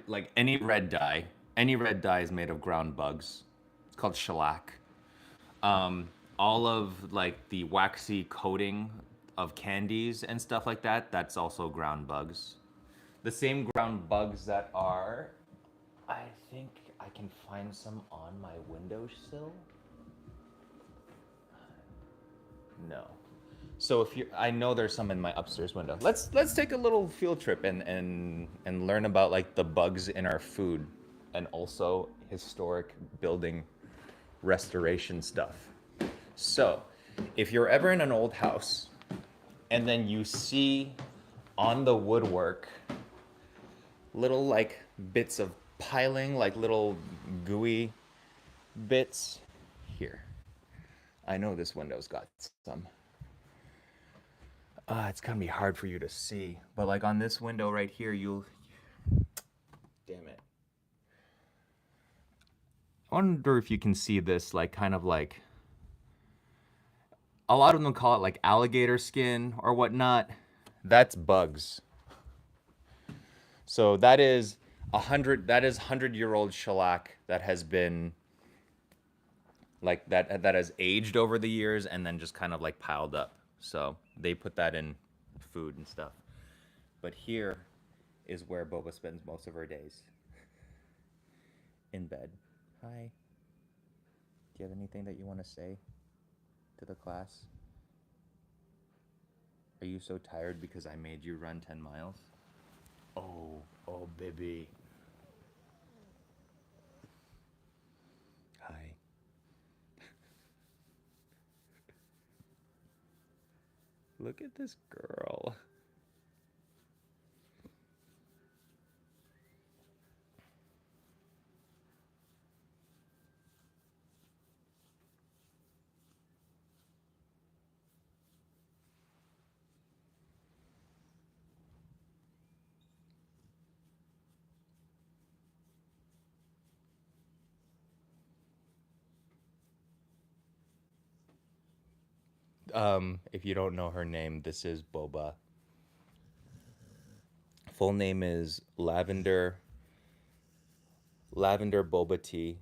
like any red dye is made of ground bugs. It's called shellac. All of like the waxy coating of candies and stuff like that, that's also ground bugs. The same ground bugs that are, I think I can find some on my windowsill. No. So if you, I know there's some in my upstairs window. Let's take a little field trip and learn about like the bugs in our food, and also historic building restoration stuff. So, if you're ever in an old house and then you see on the woodwork little like bits of piling, like little gooey bits, here. I know this window's got some. It's gonna be hard for you to see, but like on this window right here, you'll. Damn it. I wonder if you can see this, like kind of like. A lot of them call it like alligator skin or whatnot. That's bugs. So that is 100. That is 100-year-old shellac that has been like that has aged over the years and then just kind of like piled up. So they put that in food and stuff. But here is where Boba spends most of her days, in bed. Hi. Do you have anything that you want to say to the class? Are you so tired because I made you run 10 miles? Oh, baby. Hi. Look at this girl. If you don't know her name, this is Boba. Full name is Lavender Boba Tea.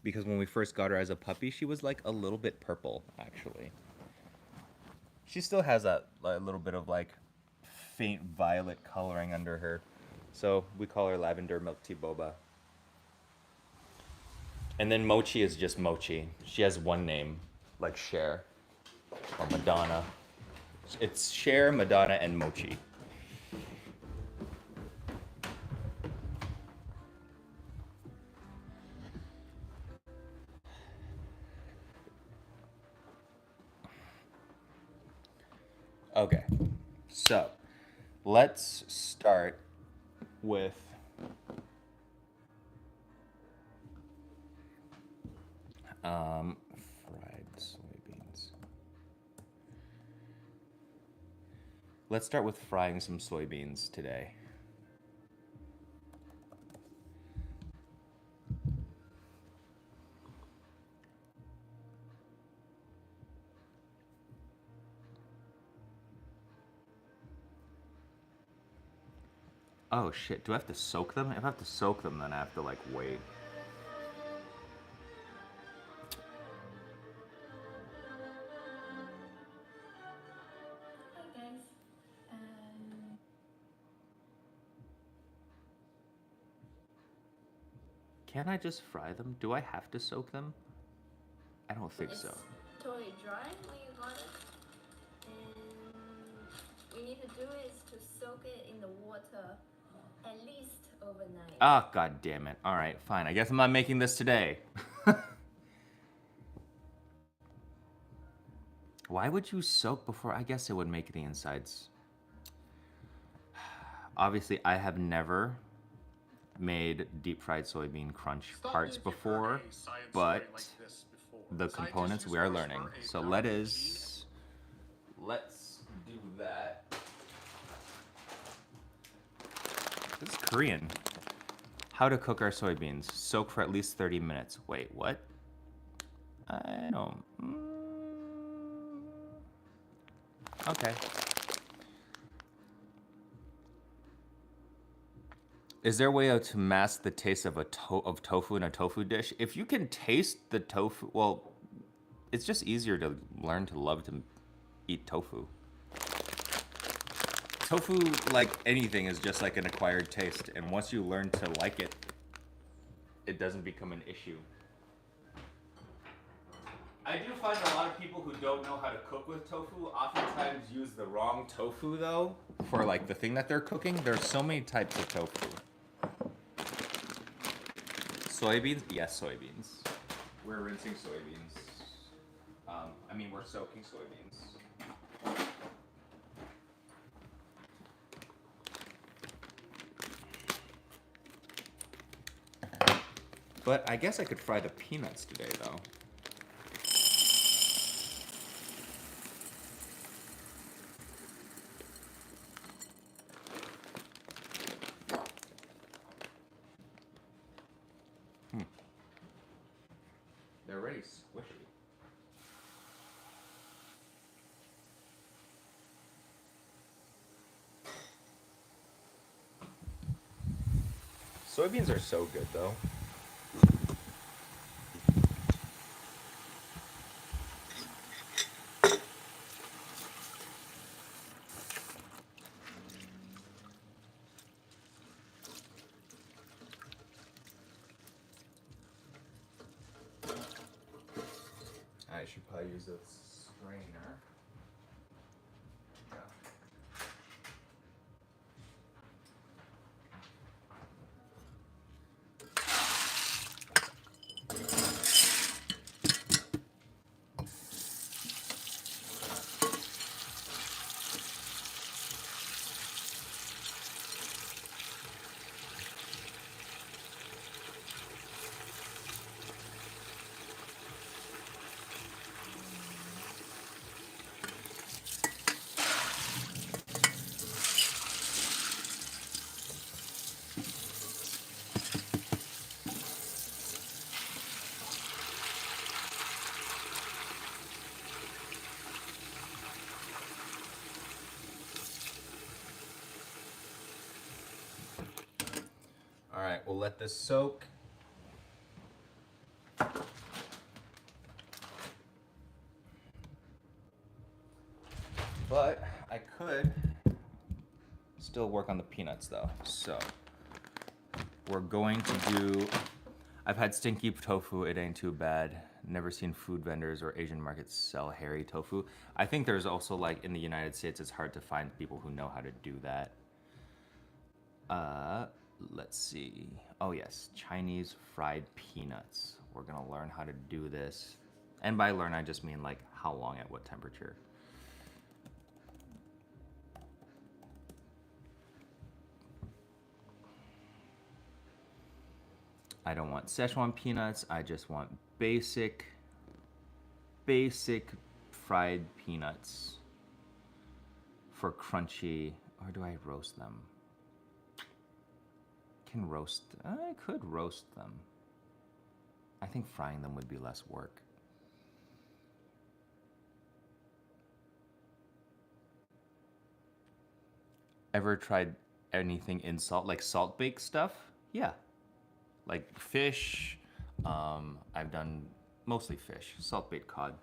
Because when we first got her as a puppy, she was like a little bit purple, actually. She still has a little bit of like faint violet coloring under her. So we call her Lavender Milk Tea Boba. And then Mochi is just Mochi. She has one name, like Cher or Madonna. It's Cher, Madonna, and Mochi. Okay, so let's start with fried soybeans. Let's start with frying some soybeans today. Oh shit, do I have to soak them? If I have to soak them, then I have to like wait. Hi guys. Can I just fry them? Do I have to soak them? I don't think so. It's totally dry when you got it, and what you need to do is to soak it in the water at least overnight. Ah, god damn it. Alright, fine. I guess I'm not making this today. Why would you soak before? I guess it would make the insides. Obviously, I have never made deep fried soybean crunch parts before, but the components we are learning. So let's do that. This is Korean. How to cook our soybeans. Soak for at least 30 minutes. Wait, what? I don't... Okay. Is there a way to mask the taste of tofu in a tofu dish? If you can taste the tofu, well, it's just easier to learn to love to eat tofu. Tofu, like anything, is just like an acquired taste, and once you learn to like it, it doesn't become an issue. I do find a lot of people who don't know how to cook with tofu oftentimes use the wrong tofu, though, for like the thing that they're cooking. There's so many types of tofu. Soybeans? Yes, soybeans. We're rinsing soybeans. We're soaking soybeans. But I guess I could fry the peanuts today, though. They're already squishy. Soybeans are so good, though. should probably use a strainer. Yeah. All right, we'll let this soak. But I could still work on the peanuts though. So we're going to do, I've had stinky tofu, it ain't too bad. Never seen food vendors or Asian markets sell hairy tofu. I think there's also like in the United States, it's hard to find people who know how to do that. Let's see. Oh yes, Chinese fried peanuts. We're gonna learn how to do this. And by learn, I just mean like how long at what temperature. I don't want Szechuan peanuts. I just want basic fried peanuts for crunchy. Or do I roast them? I could roast them. I think frying them would be less work. Ever tried anything in salt, like salt baked stuff? Yeah. Like fish. I've done mostly fish, salt baked cod.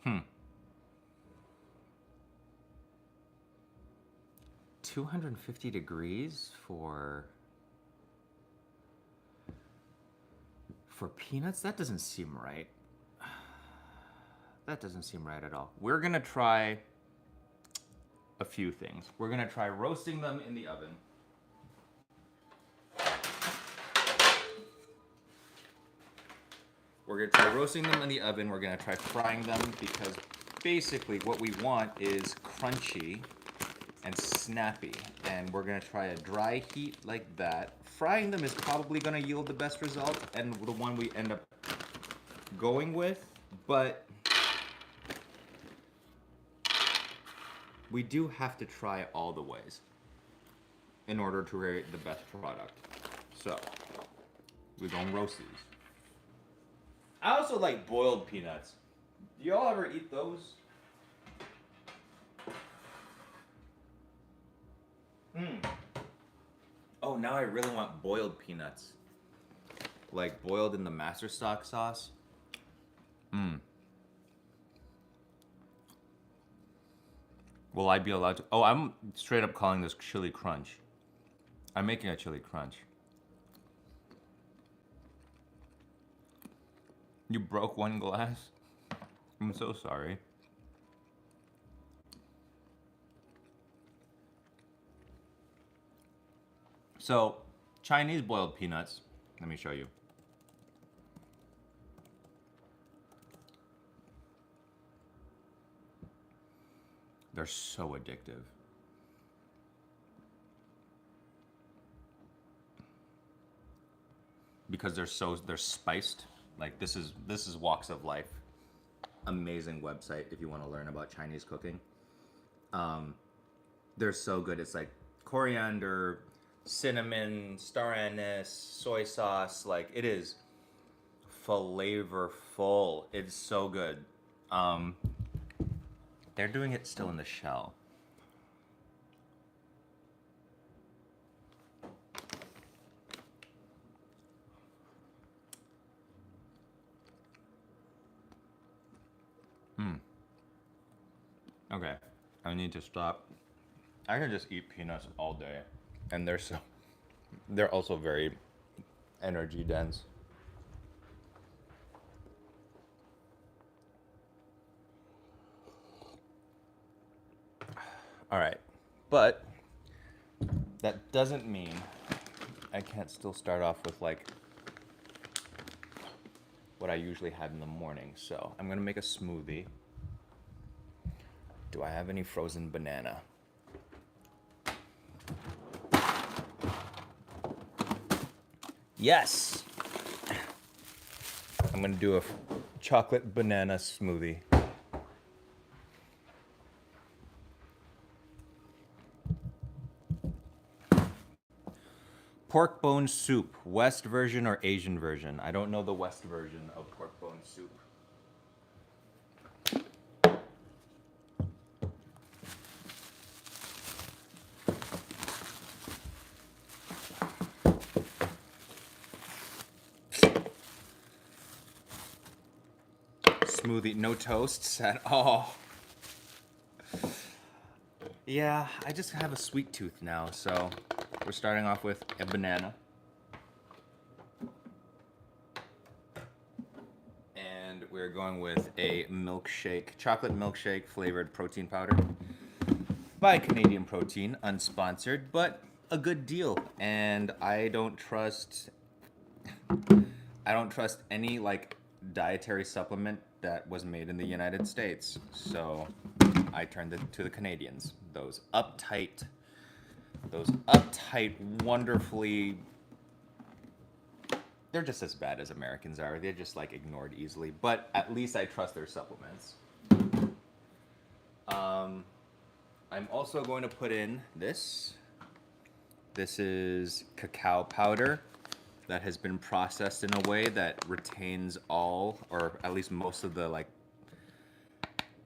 Hmm. 250 degrees for peanuts? That doesn't seem right. That doesn't seem right at all. We're gonna try a few things. We're gonna try roasting them in the oven. We're gonna try roasting them in the oven. We're gonna try frying them because basically what we want is crunchy and snappy. And we're gonna try a dry heat like that. Frying them is probably gonna yield the best result and the one we end up going with, but we do have to try all the ways in order to create the best product. So, we're gonna roast these. I also like boiled peanuts. Do y'all ever eat those? Oh, now I really want boiled peanuts. Like boiled in the master stock sauce. Will I be allowed to? Oh, I'm straight up calling this chili crunch. I'm making a chili crunch. You broke one glass? I'm so sorry. So, Chinese boiled peanuts. Let me show you. They're so addictive. Because they're spiced. Like this is Walks of Life. Amazing website if you want to learn about Chinese cooking. They're so good. It's like coriander, cinnamon, star anise, soy sauce. Like it is flavorful. It's so good. They're doing it still in the shell. Okay, I need to stop. I can just eat peanuts all day, and they're also very energy dense. All right, but that doesn't mean I can't still start off with like what I usually had in the morning. So I'm gonna make a smoothie. Do I have any frozen banana? Yes! I'm gonna do a chocolate banana smoothie. Pork bone soup, West version or Asian version? I don't know the West version of pork bone soup. Smoothie, no toasts at all. Yeah, I just have a sweet tooth now, so we're starting off with a banana. And we're going with a milkshake, chocolate milkshake flavored protein powder by Canadian Protein, unsponsored, but a good deal. And I don't trust any like dietary supplement that was made in the United States. So I turned it to the Canadians. Those uptight, wonderfully, they're just as bad as Americans are. They're just like ignored easily. But at least I trust their supplements. I'm also going to put in this. This is cacao powder that has been processed in a way that retains all, or at least most of the like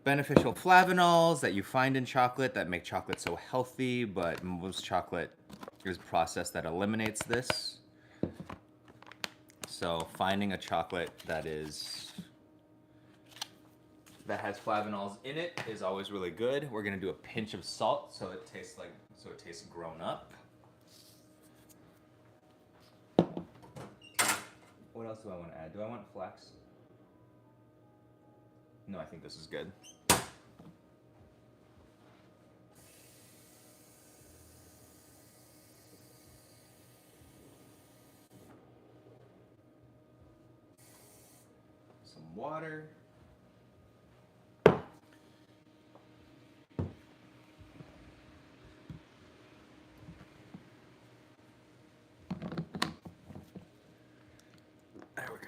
beneficial flavonols that you find in chocolate that make chocolate so healthy, but most chocolate is processed that eliminates this. So finding a chocolate that has flavonols in it is always really good. We're gonna do a pinch of salt so it tastes grown up. What else do I want to add? Do I want flax? No, I think this is good. Some water. There we go.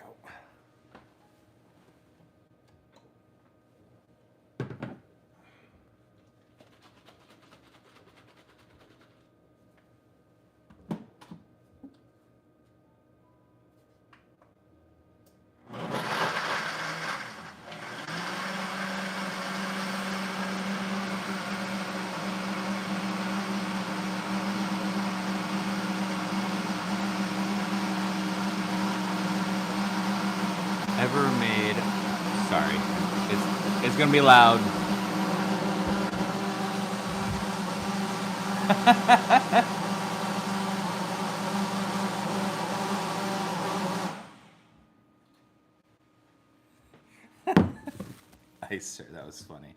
Ever made, sorry, it's gonna be loud. Nice, sir, that was funny.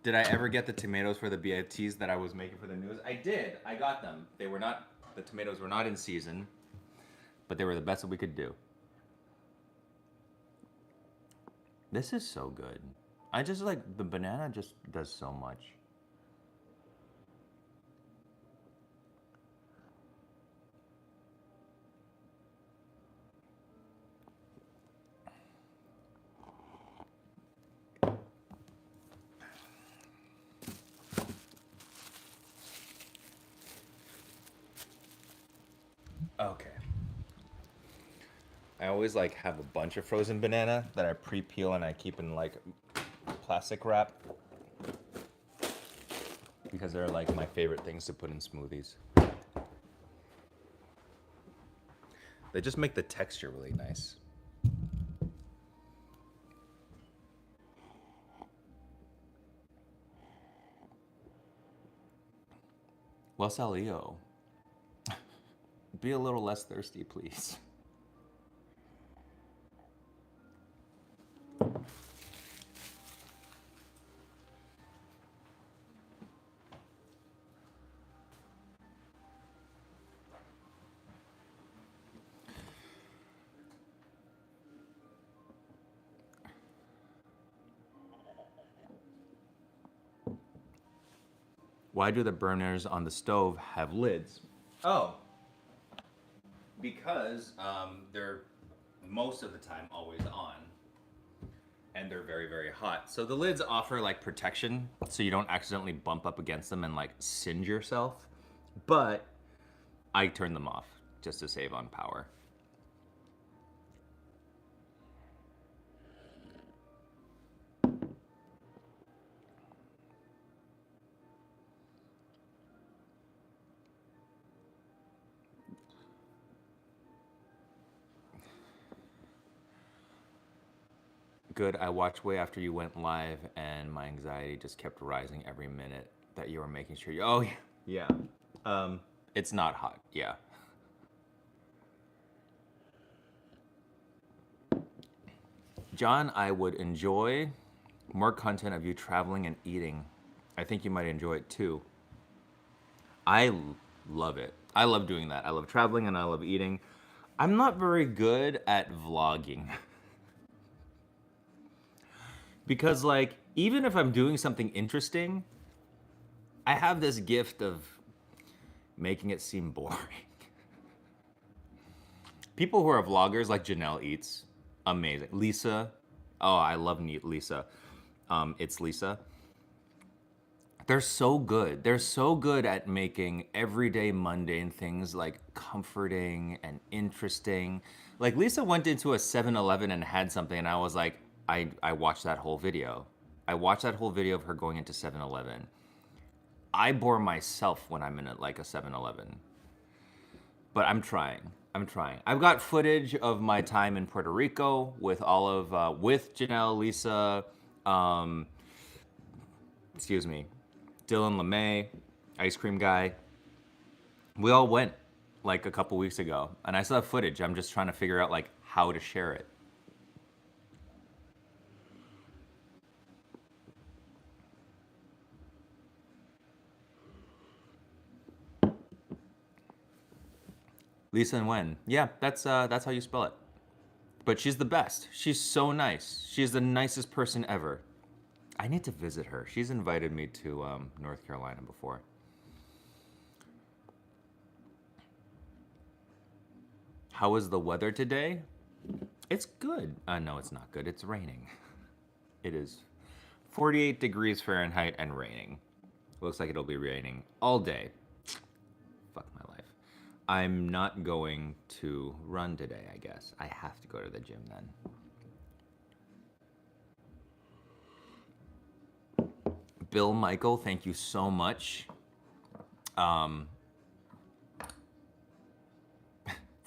Did I ever get the tomatoes for the BFTs that I was making for the news? I did. I got them. The tomatoes were not in season, but they were the best that we could do. This is so good. I just like, the banana just does so much. Okay. I always like have a bunch of frozen banana that I pre-peel and I keep in like plastic wrap because they're like my favorite things to put in smoothies. They just make the texture really nice. Los Leo. Be a little less thirsty, please. Why do the burners on the stove have lids? Oh, because they're most of the time always on, and they're very, very hot. So the lids offer like protection, so you don't accidentally bump up against them and like singe yourself. But I turn them off just to save on power. Good. I watched way after you went live, and my anxiety just kept rising every minute that you were making sure you. Oh yeah, yeah. It's not hot. Yeah. John, I would enjoy more content of you traveling and eating. I think you might enjoy it too. Love it. I love doing that. I love traveling and I love eating. I'm not very good at vlogging. Because like even if I'm doing something interesting, I have this gift of making it seem boring. People who are vloggers like Janelle Eats, amazing. Lisa, oh, I love Lisa. It's Lisa. They're so good. They're so good at making everyday mundane things like comforting and interesting. Like Lisa went into a 7-Eleven and had something and I was like, I watched that whole video. I watched that whole video of her going into 7-Eleven. I bore myself when I'm in like a 7-Eleven. But I'm trying. I'm trying. I've got footage of my time in Puerto Rico with all of with Janelle, Lisa, excuse me, Dylan LeMay, Ice Cream Guy. We all went like a couple weeks ago, and I still have footage. I'm just trying to figure out like how to share it. Lisa and Wen. Yeah, that's how you spell it. But she's the best. She's so nice. She's the nicest person ever. I need to visit her. She's invited me to North Carolina before. How is the weather today? It's good. No, it's not good. It's raining. It is 48 degrees Fahrenheit and raining. Looks like it'll be raining all day. Fuck my life. I'm not going to run today, I guess. I have to go to the gym then. Bill Michael, thank you so much for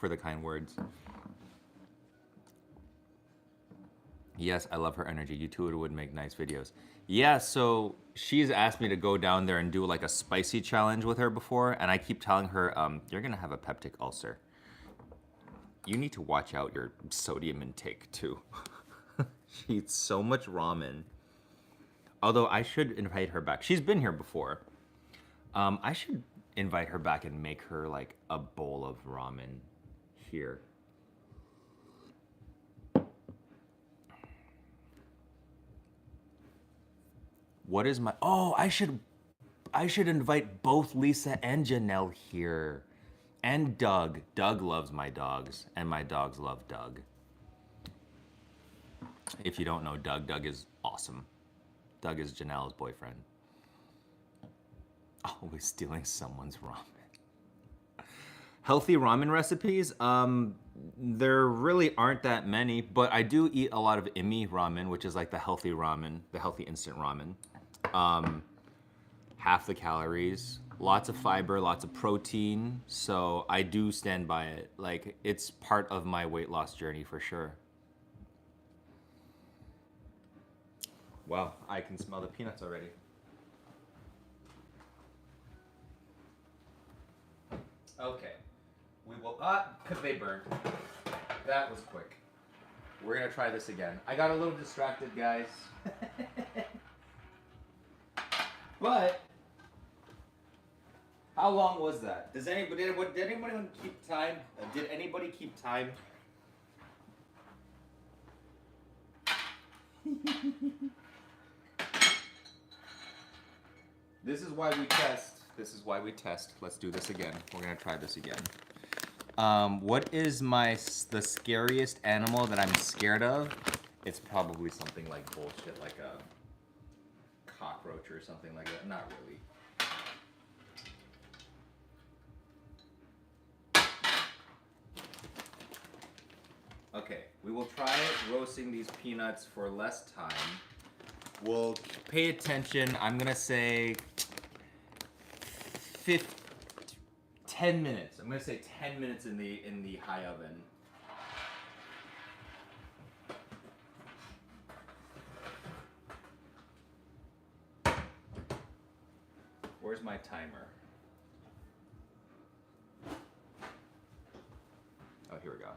the kind words. Yes, I love her energy. You two would make nice videos. Yeah, so she's asked me to go down there and do like a spicy challenge with her before, and I keep telling her, you're gonna have a peptic ulcer. You need to watch out your sodium intake too. She eats so much ramen. Although I should invite her back. She's been here before. I should invite her back and make her like a bowl of ramen here. What is my... Oh, I should invite both Lisa and Janelle here. And Doug. Doug loves my dogs, and my dogs love Doug. If you don't know Doug, Doug is awesome. Doug is Janelle's boyfriend. Always stealing someone's ramen. Healthy ramen recipes? There really aren't that many, but I do eat a lot of Imi ramen, which is like the healthy ramen, the healthy instant ramen. Half the calories, lots of fiber, lots of protein. So I do stand by it. Like, it's part of my weight loss journey for sure. Wow, I can smell the peanuts already. Okay. We will, because they burned. That was quick. We're gonna try this again. I got a little distracted, guys. But how long was that? Did anybody keep time? Did anybody keep time? This is why we test. This is why we test. Let's do this again. We're gonna try this again. What is the scariest animal that I'm scared of? It's probably something like bullshit, like a cockroach or something like that. Not really. Okay, we will try roasting these peanuts for less time. We'll pay attention. I'm gonna say 10 minutes. I'm gonna say 10 minutes in the high oven. Where's my timer? Oh, here we go.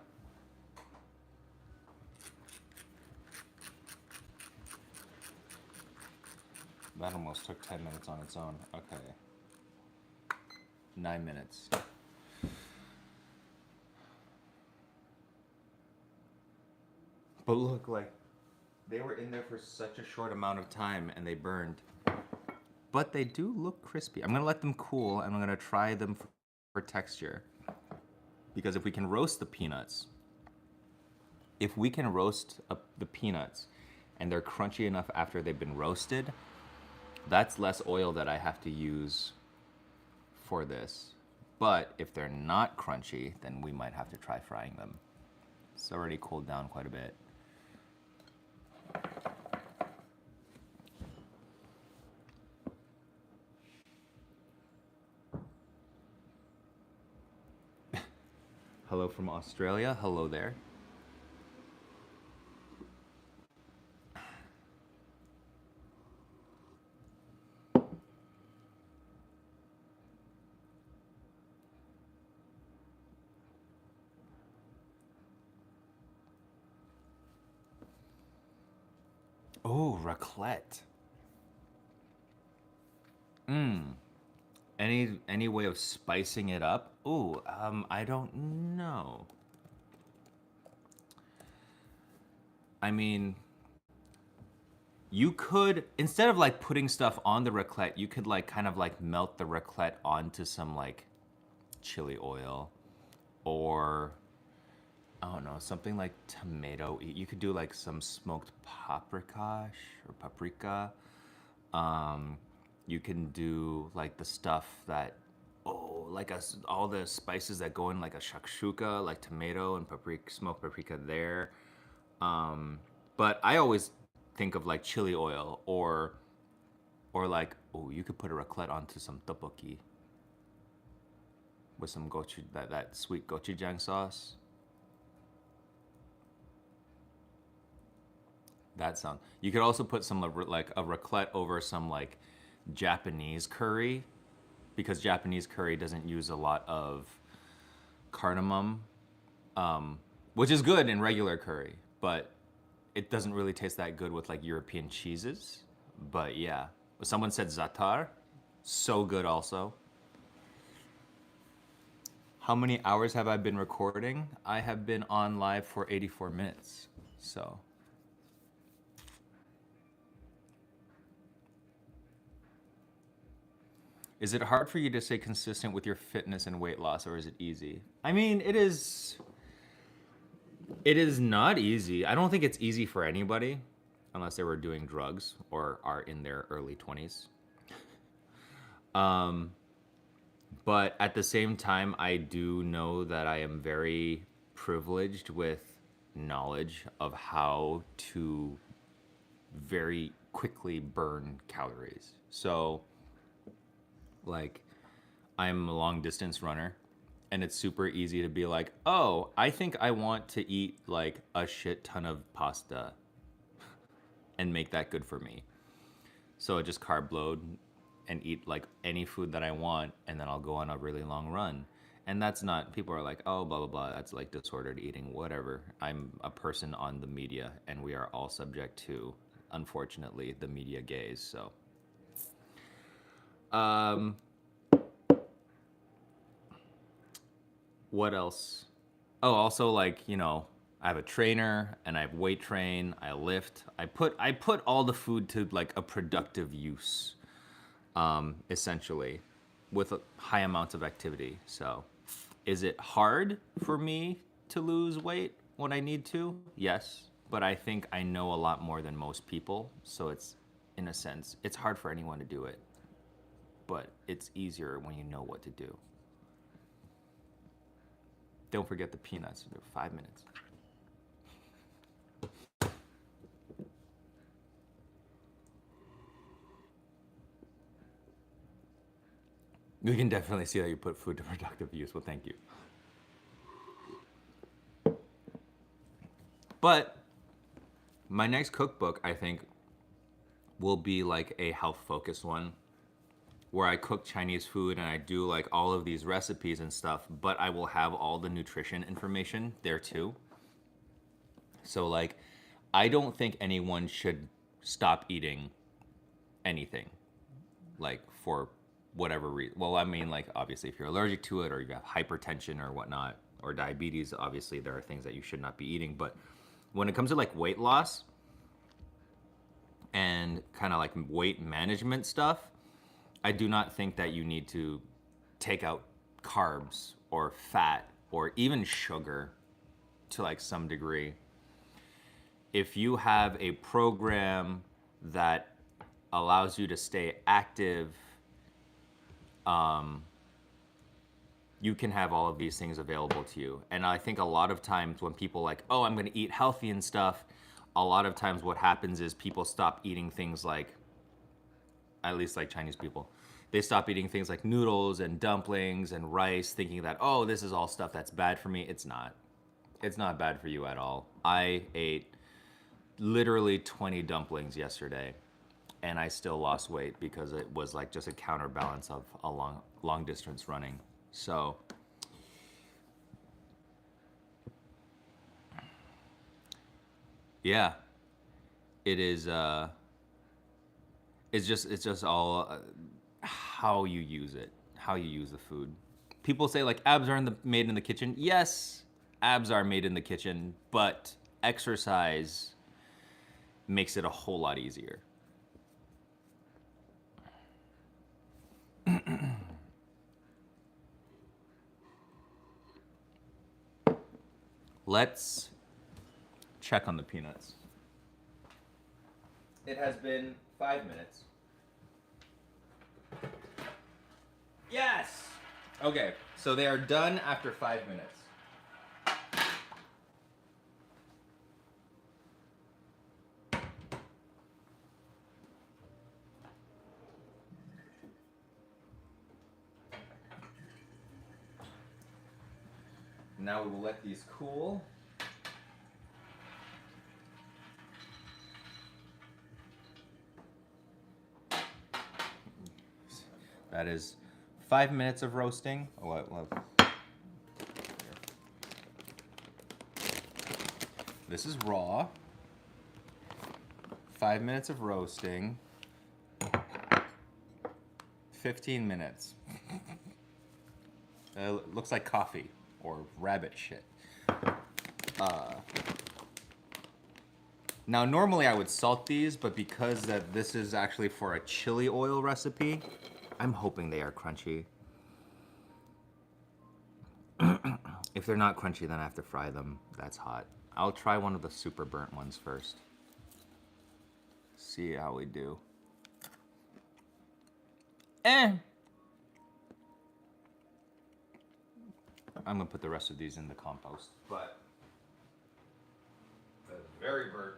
That almost took 10 minutes on its own. Okay. 9 minutes. But look, like, they were in there for such a short amount of time and they burned. But they do look crispy. I'm gonna let them cool and I'm gonna try them for texture. Because if we can roast the peanuts, the peanuts and they're crunchy enough after they've been roasted, that's less oil that I have to use for this. But if they're not crunchy, then we might have to try frying them. It's already cooled down quite a bit. Hello from Australia. Hello there. Oh, raclette. Any way of spicing it up? Ooh, I don't know. I mean, you could, instead of like putting stuff on the raclette, you could like kind of like melt the raclette onto some like chili oil or I don't know, something like tomato. You could do like some smoked paprika. You can do like the stuff that, like all the spices that go in like a shakshuka, like tomato and paprika, smoked paprika there. But I always think of like chili oil or like, you could put a raclette onto some tteokbokki with some that sweet gochujang sauce. That sound. You could also put some like a raclette over some like Japanese curry, because Japanese curry doesn't use a lot of cardamom, which is good in regular curry, but it doesn't really taste that good with like European cheeses. But yeah, someone said za'atar, so good also. How many hours have I been recording? I have been on live for 84 minutes, so. Is it hard for you to stay consistent with your fitness and weight loss, or is it easy? I mean, it is not easy. I don't think it's easy for anybody, unless they were doing drugs or are in their early 20s. But at the same time, I do know that I am very privileged with knowledge of how to very quickly burn calories. So, like, I'm a long distance runner, and it's super easy to be like, oh, I think I want to eat like a shit ton of pasta and make that good for me. So I just carb load and eat like any food that I want, and then I'll go on a really long run. And that's not, people are like, oh, blah, blah, blah. That's like disordered eating, whatever. I'm a person on the media, and we are all subject to, unfortunately, the media gaze. So, um, what else? Oh, also, like, you know, I have a trainer and I have weight train. I lift. I put all the food to like a productive use, essentially, with high amounts of activity. So, is it hard for me to lose weight when I need to? Yes, but I think I know a lot more than most people. So it's, in a sense, it's hard for anyone to do it, but it's easier when you know what to do. Don't forget the peanuts. They're 5 minutes. We can definitely see that you put food to productive use. Well, thank you. But my next cookbook, I think, will be like a health focused one where I cook Chinese food and I do like all of these recipes and stuff, but I will have all the nutrition information there too. So, like, I don't think anyone should stop eating anything, like, for whatever reason. Well, I mean, like, obviously, if you're allergic to it or you have hypertension or whatnot, or diabetes, obviously, there are things that you should not be eating. But when it comes to like weight loss and kind of like weight management stuff, I do not think that you need to take out carbs or fat or even sugar to like some degree. If you have a program that allows you to stay active, you can have all of these things available to you. And I think a lot of times when people like, oh, I'm gonna eat healthy and stuff, a lot of times what happens is people stop eating things like, at least like Chinese people, they stop eating things like noodles and dumplings and rice, thinking that, oh, this is all stuff that's bad for me. It's not. It's not bad for you at all. I ate literally 20 dumplings yesterday, and I still lost weight because it was like just a counterbalance of a long distance running. So yeah, it is. It's just all how you use it, how you use the food. People say like abs are made in the kitchen. Yes, abs are made in the kitchen, but exercise makes it a whole lot easier. Let's check on the peanuts. It has been 5 minutes. Yes! Okay, so they are done after 5 minutes. Now we will let these cool. That is 5 minutes of roasting. This is raw. 5 minutes of roasting. 15 minutes. Looks like coffee or rabbit shit. Now, normally I would salt these, but because that this is actually for a chili oil recipe, I'm hoping they are crunchy. If they're not crunchy, then I have to fry them. That's hot. I'll try one of the super burnt ones first. See how we do. I'm gonna put the rest of these in the compost, but very burnt.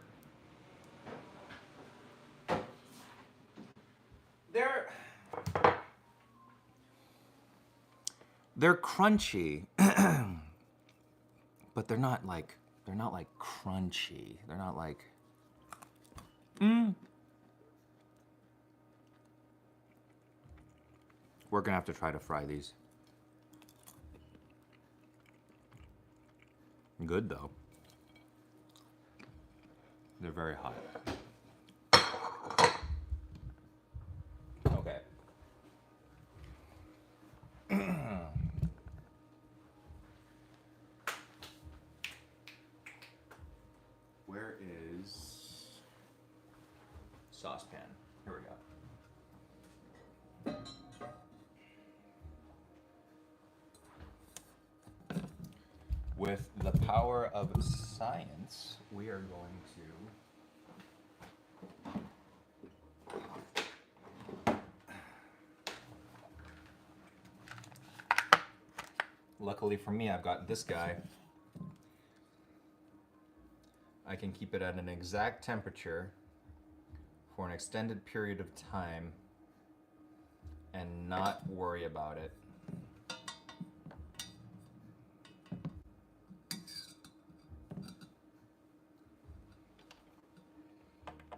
They're crunchy, but they're not like crunchy. They're not like We're gonna have to try to fry these. Good though. They're very hot. Okay. Where is saucepan? Here we go. With the power of science, we are going to. Luckily for me, I've got this guy. I can keep it at an exact temperature for an extended period of time and not worry about it.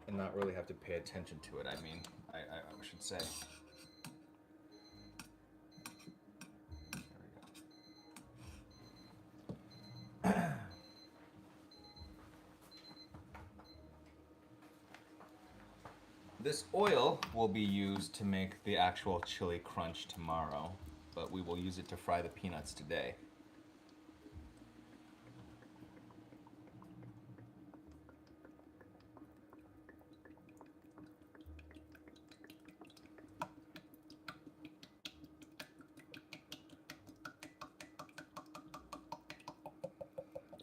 And not really have to pay attention to it, I mean, I should say. There we go. This oil will be used to make the actual chili crunch tomorrow, but we will use it to fry the peanuts today.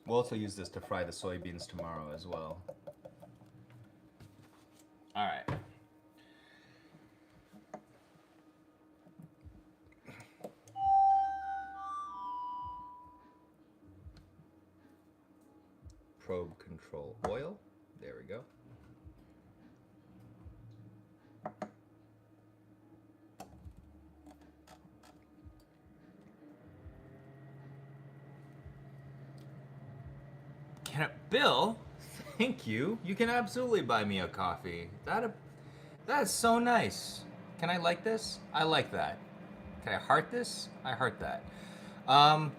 We'll also use this to fry the soybeans tomorrow as well. All right. Probe control oil. There we go. Bill, thank you. You can absolutely buy me a coffee. That's so nice. Can I like this? I like that. Can I heart this? I heart that.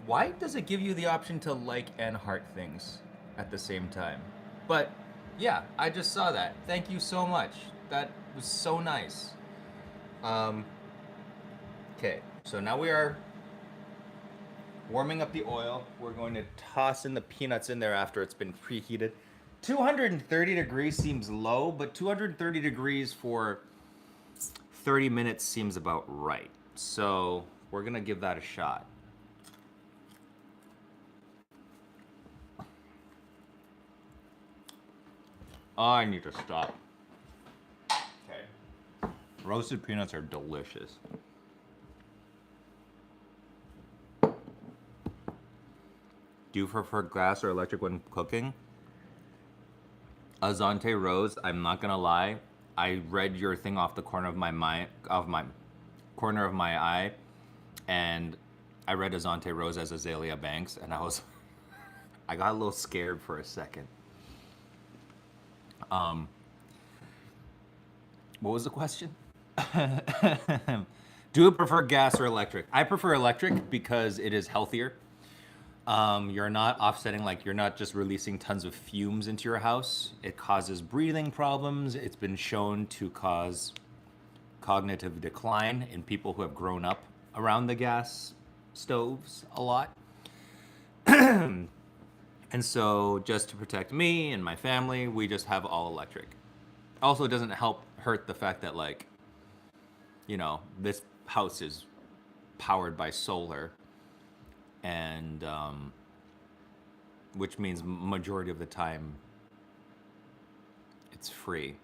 Why does it give you the option to like and heart things at the same time? But yeah, I just saw that. Thank you so much. That was so nice. Okay, so now we are warming up the oil. We're going to toss in the peanuts in there after it's been preheated. 230 degrees seems low, but 230 degrees for 30 minutes seems about right. So we're gonna give that a shot. Oh, I need to stop. Okay. Roasted peanuts are delicious. Do you prefer gas or electric when cooking? Azante Rose, I'm not gonna lie. I read your thing off the corner of my corner of my eye, and I read Azante Rose as Azalea Banks, and I got a little scared for a second. What was the question? Do you prefer gas or electric? I prefer electric because it is healthier. You're not offsetting, like you're not just releasing tons of fumes into your house. It causes breathing problems. It's been shown to cause cognitive decline in people who have grown up around the gas stoves a lot. And so just to protect me and my family, we just have all electric. Also, it doesn't hurt the fact that, like, you know, this house is powered by solar, and which means majority of the time it's free.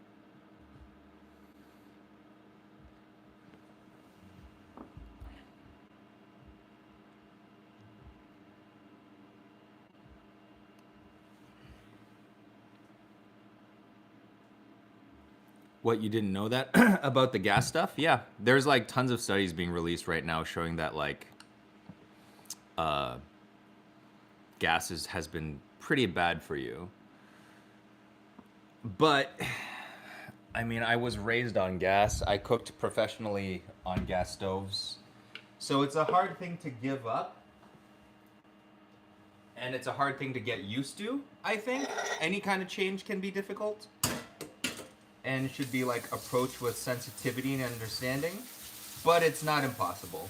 What, you didn't know that about the gas stuff? Yeah, there's like tons of studies being released right now showing that, like, gas has been pretty bad for you. But I mean, I was raised on gas. I cooked professionally on gas stoves, so it's a hard thing to give up. And it's a hard thing to get used to, I think. Any kind of change can be difficult. And it should be like approached with sensitivity and understanding. But it's not impossible.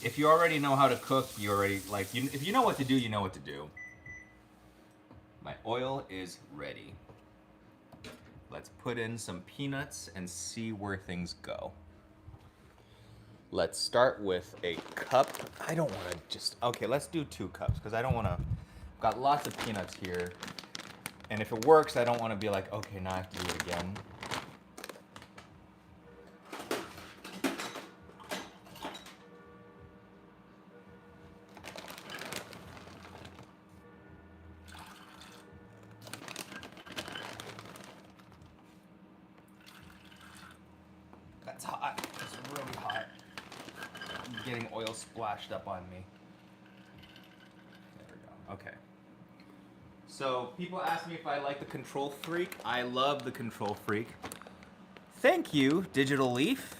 If you already know how to cook, you already, like, if you know what to do, you know what to do. My oil is ready. Let's put in some peanuts and see where things go. Let's start with a cup. I don't want to just, okay, let's do 2 cups because I don't want to, I've got lots of peanuts here. And if it works, I don't want to be like, okay, now I have to do it again. That's hot. It's really hot. I'm getting oil splashed up on me. There we go. Okay. So people ask me if I like the Control Freak. I love the Control Freak. Thank you, Digital Leaf.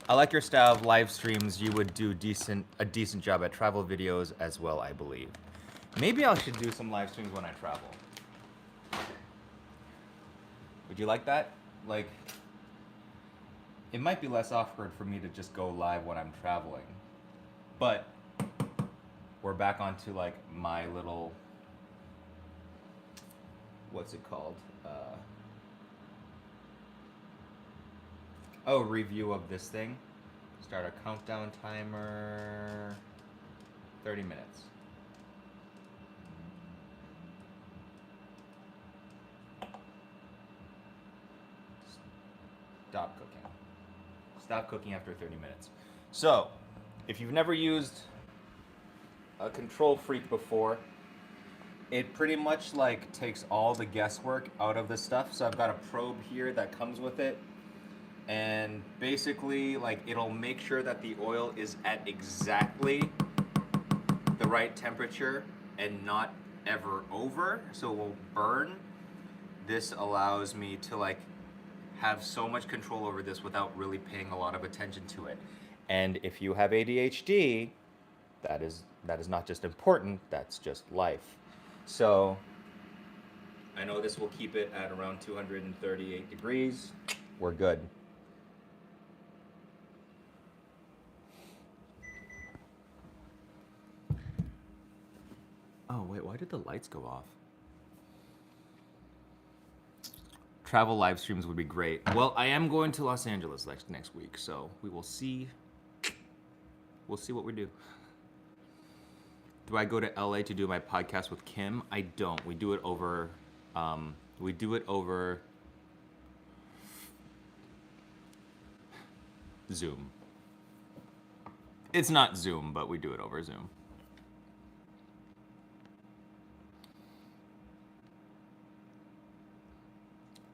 I like your style of live streams. You would do a decent job at travel videos as well, I believe. Maybe I should do some live streams when I travel. Would you like that? Like, it might be less awkward for me to just go live when I'm traveling. But we're back onto like my little, what's it called? Review of this thing. Start a countdown timer. 30 minutes. Stop cooking. Stop cooking after 30 minutes. So, if you've never used a Control Freak before, it pretty much like takes all the guesswork out of the stuff. So I've got a probe here that comes with it. And basically, like, it'll make sure that the oil is at exactly the right temperature and not ever over, so it will burn. This allows me to like have so much control over this without really paying a lot of attention to it. And if you have ADHD, that is not just important, that's just life. So I know this will keep it at around 238 degrees. We're good. Oh, wait, why did the lights go off? Travel live streams would be great. Well, I am going to Los Angeles next week, so we will see. We'll see what we do. Do I go to LA to do my podcast with Kim? I don't. We do it over. Zoom. It's not Zoom, but we do it over Zoom.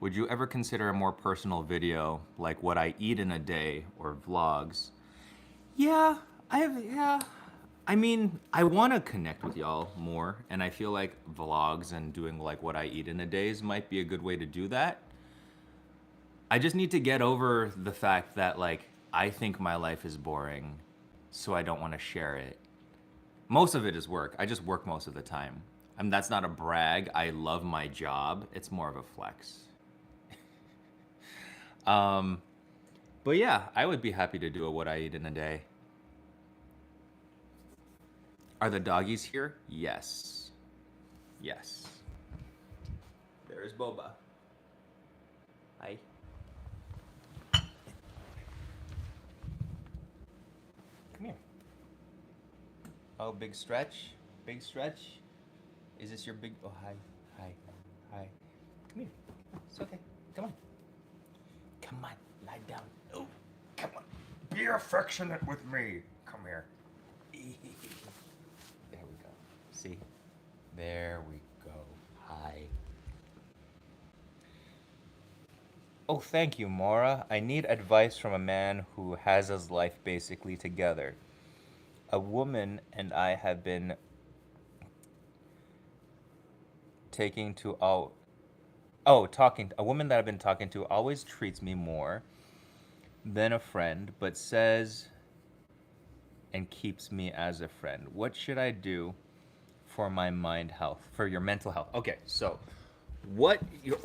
Would you ever consider a more personal video, like what I eat in a day or vlogs? Yeah, I mean, I want to connect with y'all more, and I feel like vlogs and doing like what I eat in a days might be a good way to do that. I just need to get over the fact that like I think my life is boring, so I don't want to share it. Most of it is work. I just work most of the time. I mean, that's not a brag. I love my job. It's more of a flex. But yeah, I would be happy to do a what I eat in a day. Are the doggies here? Yes. Yes. There's Boba. Hi. Come here. Oh, big stretch? Big stretch? Is this your big... Oh, hi. Hi. Hi. Come here. It's okay. Come on. Come on. Lie down. Oh, come on. Be affectionate with me. Come here. There we go. See? There we go. Hi. Oh, thank you, Maura. I need advice from a man who has his life basically together. A woman and I have been a woman that I've been talking to always treats me more than a friend, but says and keeps me as a friend. What should I do for my mind health, for your mental health? Okay, so what your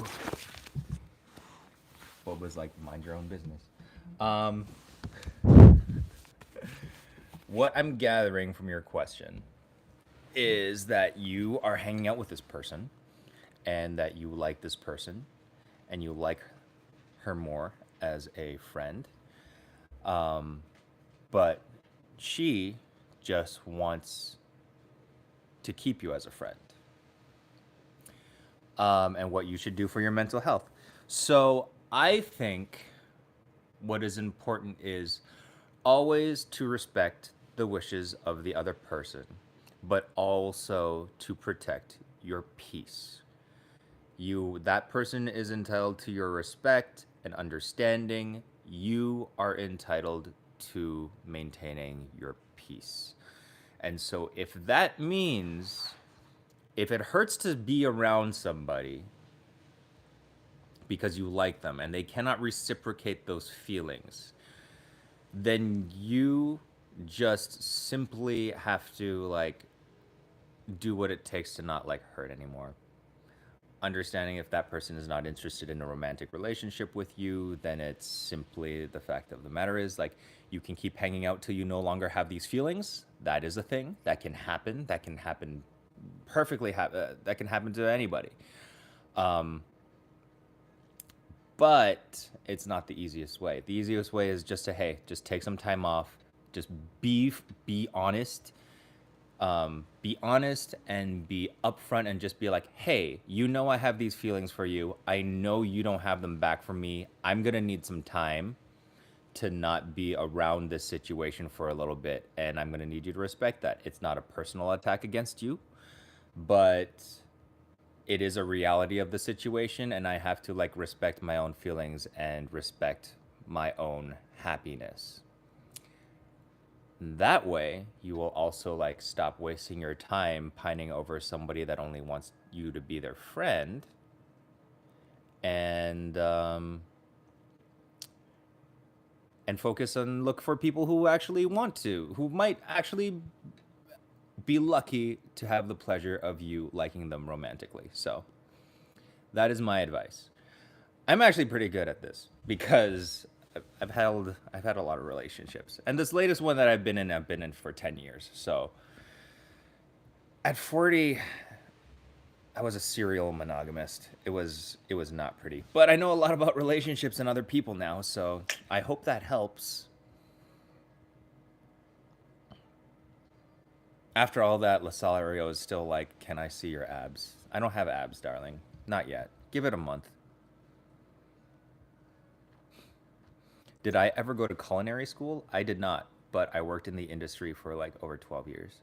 what was like mind your own business. Um, what I'm gathering from your question is that you are hanging out with this person and that you like this person and you like her more as a friend. But she just wants to keep you as a friend. And what you should do for your mental health. So I think what is important is always to respect the wishes of the other person, but also to protect your peace. That person is entitled to your respect and understanding. You are entitled to maintaining your peace. And so if that means if it hurts to be around somebody because you like them and they cannot reciprocate those feelings, then you just simply have to like do what it takes to not like hurt anymore. Understanding if that person is not interested in a romantic relationship with you, then it's simply the fact of the matter is like you can keep hanging out till you no longer have these feelings. That is a thing that can happen. That can happen perfectly. That can happen to anybody. But it's not the easiest way. The easiest way is just to just take some time off, just be honest, be honest and be upfront and just be like, hey, you know I have these feelings for you. I know you don't have them back for me. I'm gonna need some time to not be around this situation for a little bit, and I'm gonna need you to respect that. It's not a personal attack against you, but it is a reality of the situation, and I have to like respect my own feelings and respect my own happiness. That way, you will also like stop wasting your time pining over somebody that only wants you to be their friend, and focus on look for people who actually want to, who might actually be lucky to have the pleasure of you liking them romantically. So that is my advice. I'm actually pretty good at this because I've had a lot of relationships, and this latest one that I've been in for 10 years. So at 40, I was a serial monogamist. It was not pretty, but I know a lot about relationships and other people now. So I hope that helps. After all that, Lasallario is still like, "Can I see your abs?" I don't have abs, darling. Not yet. Give it a month. Did I ever go to culinary school? I did not, but I worked in the industry for like over 12 years.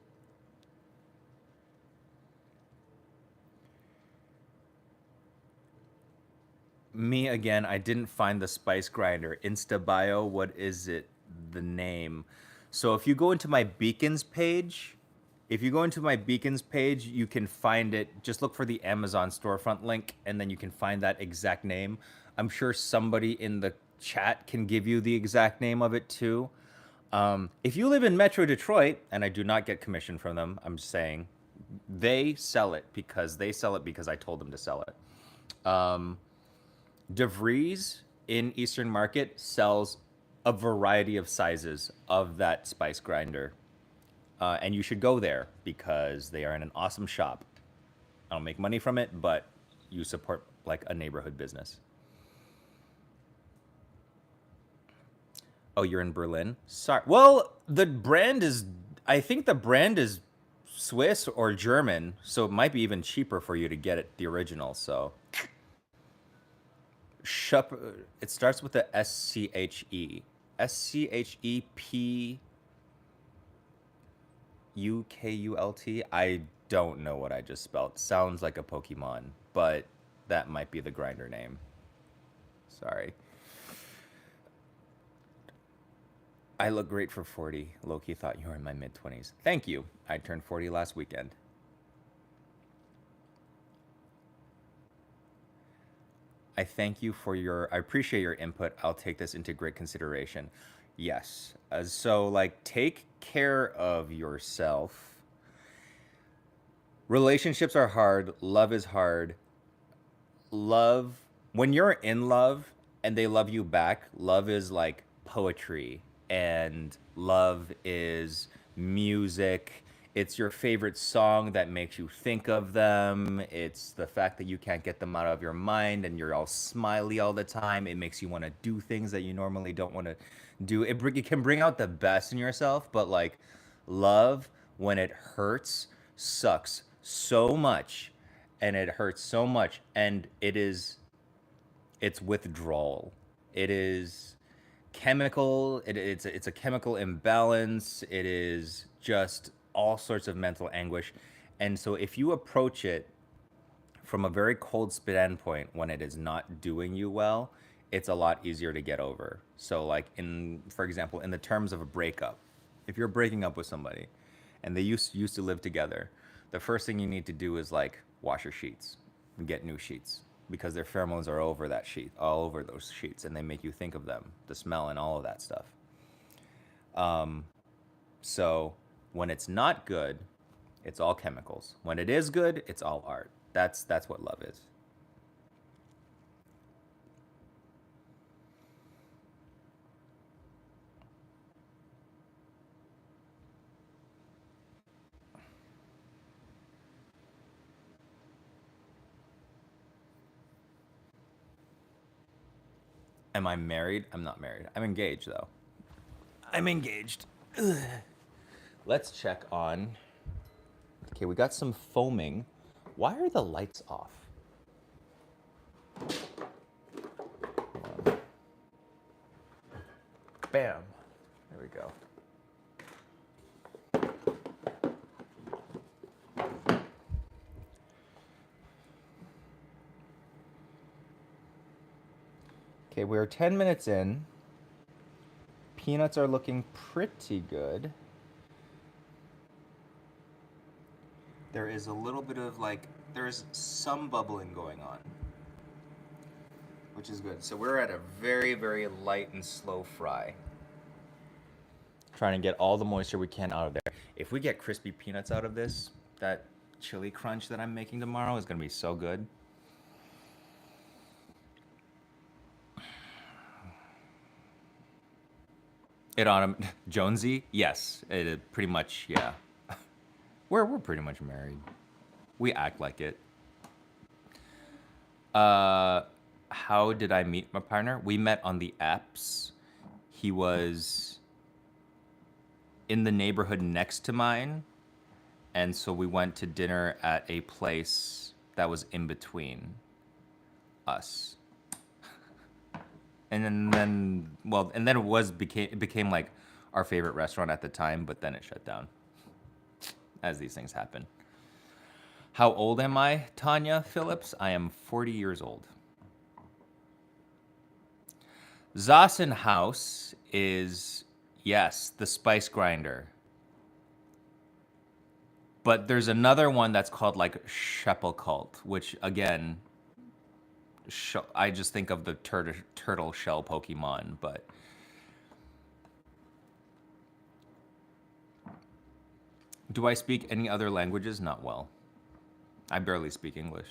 Me again, I didn't find the spice grinder. Insta bio, what is it? The name. So if you go into my beacons page, you can find it. Just look for the Amazon storefront link, and then you can find that exact name. I'm sure somebody in the chat can give you the exact name of it too. If you live in Metro Detroit, and I do not get commission from them, I'm just saying, they sell it because I told them to sell it. DeVries in Eastern Market sells a variety of sizes of that spice grinder. And you should go there because they are in an awesome shop. I don't make money from it, but you support like a neighborhood business. Oh, you're in Berlin? Sorry. Well, I think the brand is Swiss or German, so it might be even cheaper for you to get it the original. So it starts with the SCHE. SCHEPUKULT. I don't know what I just spelled. Sounds like a Pokemon, but that might be the grinder name. Sorry. I look great for 40. Loki thought you were in my mid-20s. Thank you. I turned 40 last weekend. I appreciate your input. I'll take this into great consideration. Yes. So like take care of yourself. Relationships are hard. Love is hard. Love, when you're in love and they love you back, love is like poetry, and love is music. It's your favorite song that makes you think of them. It's the fact that you can't get them out of your mind and you're all smiley all the time. It makes you want to do things that you normally don't want to do. It can bring out the best in yourself, but like love, when it hurts, sucks so much, and it hurts so much, and it's withdrawal. It is chemical. It's a chemical imbalance. It is just all sorts of mental anguish. And so if you approach it from a very cold standpoint when it is not doing you well, it's a lot easier to get over. So like for example, in the terms of a breakup, if you're breaking up with somebody and they used to live together, the first thing you need to do is like wash your sheets and get new sheets, because their pheromones are over that sheet, all over those sheets, and they make you think of them, the smell and all of that stuff. So when it's not good, it's all chemicals. When it is good, it's all art. That's what love is. Am I married? I'm not married. I'm engaged though. I'm engaged. Ugh. Let's check on. Okay, we got some foaming. Why are the lights off? Bam. There we go. Okay, we're 10 minutes in. Peanuts are looking pretty good. There is a little bit of there is some bubbling going on, which is good. So we're at a very, very light and slow fry. Trying to get all the moisture we can out of there. If we get crispy peanuts out of this, that chili crunch that I'm making tomorrow is going to be so good. Jonesy? Yes, it pretty much, yeah. We're pretty much married. We act like it. How did I meet my partner? We met on the apps. He was in the neighborhood next to mine, and so we went to dinner at a place that was in between us. And then it became like our favorite restaurant at the time, but then it shut down, as these things happen. How old am I, Tanya Phillips? I am 40 years old. Zassenhaus is, yes, the spice grinder. But there's another one that's called like Schepelkult, which again, I just think of the turtle shell Pokemon, but do I speak any other languages? Not well. I barely speak English.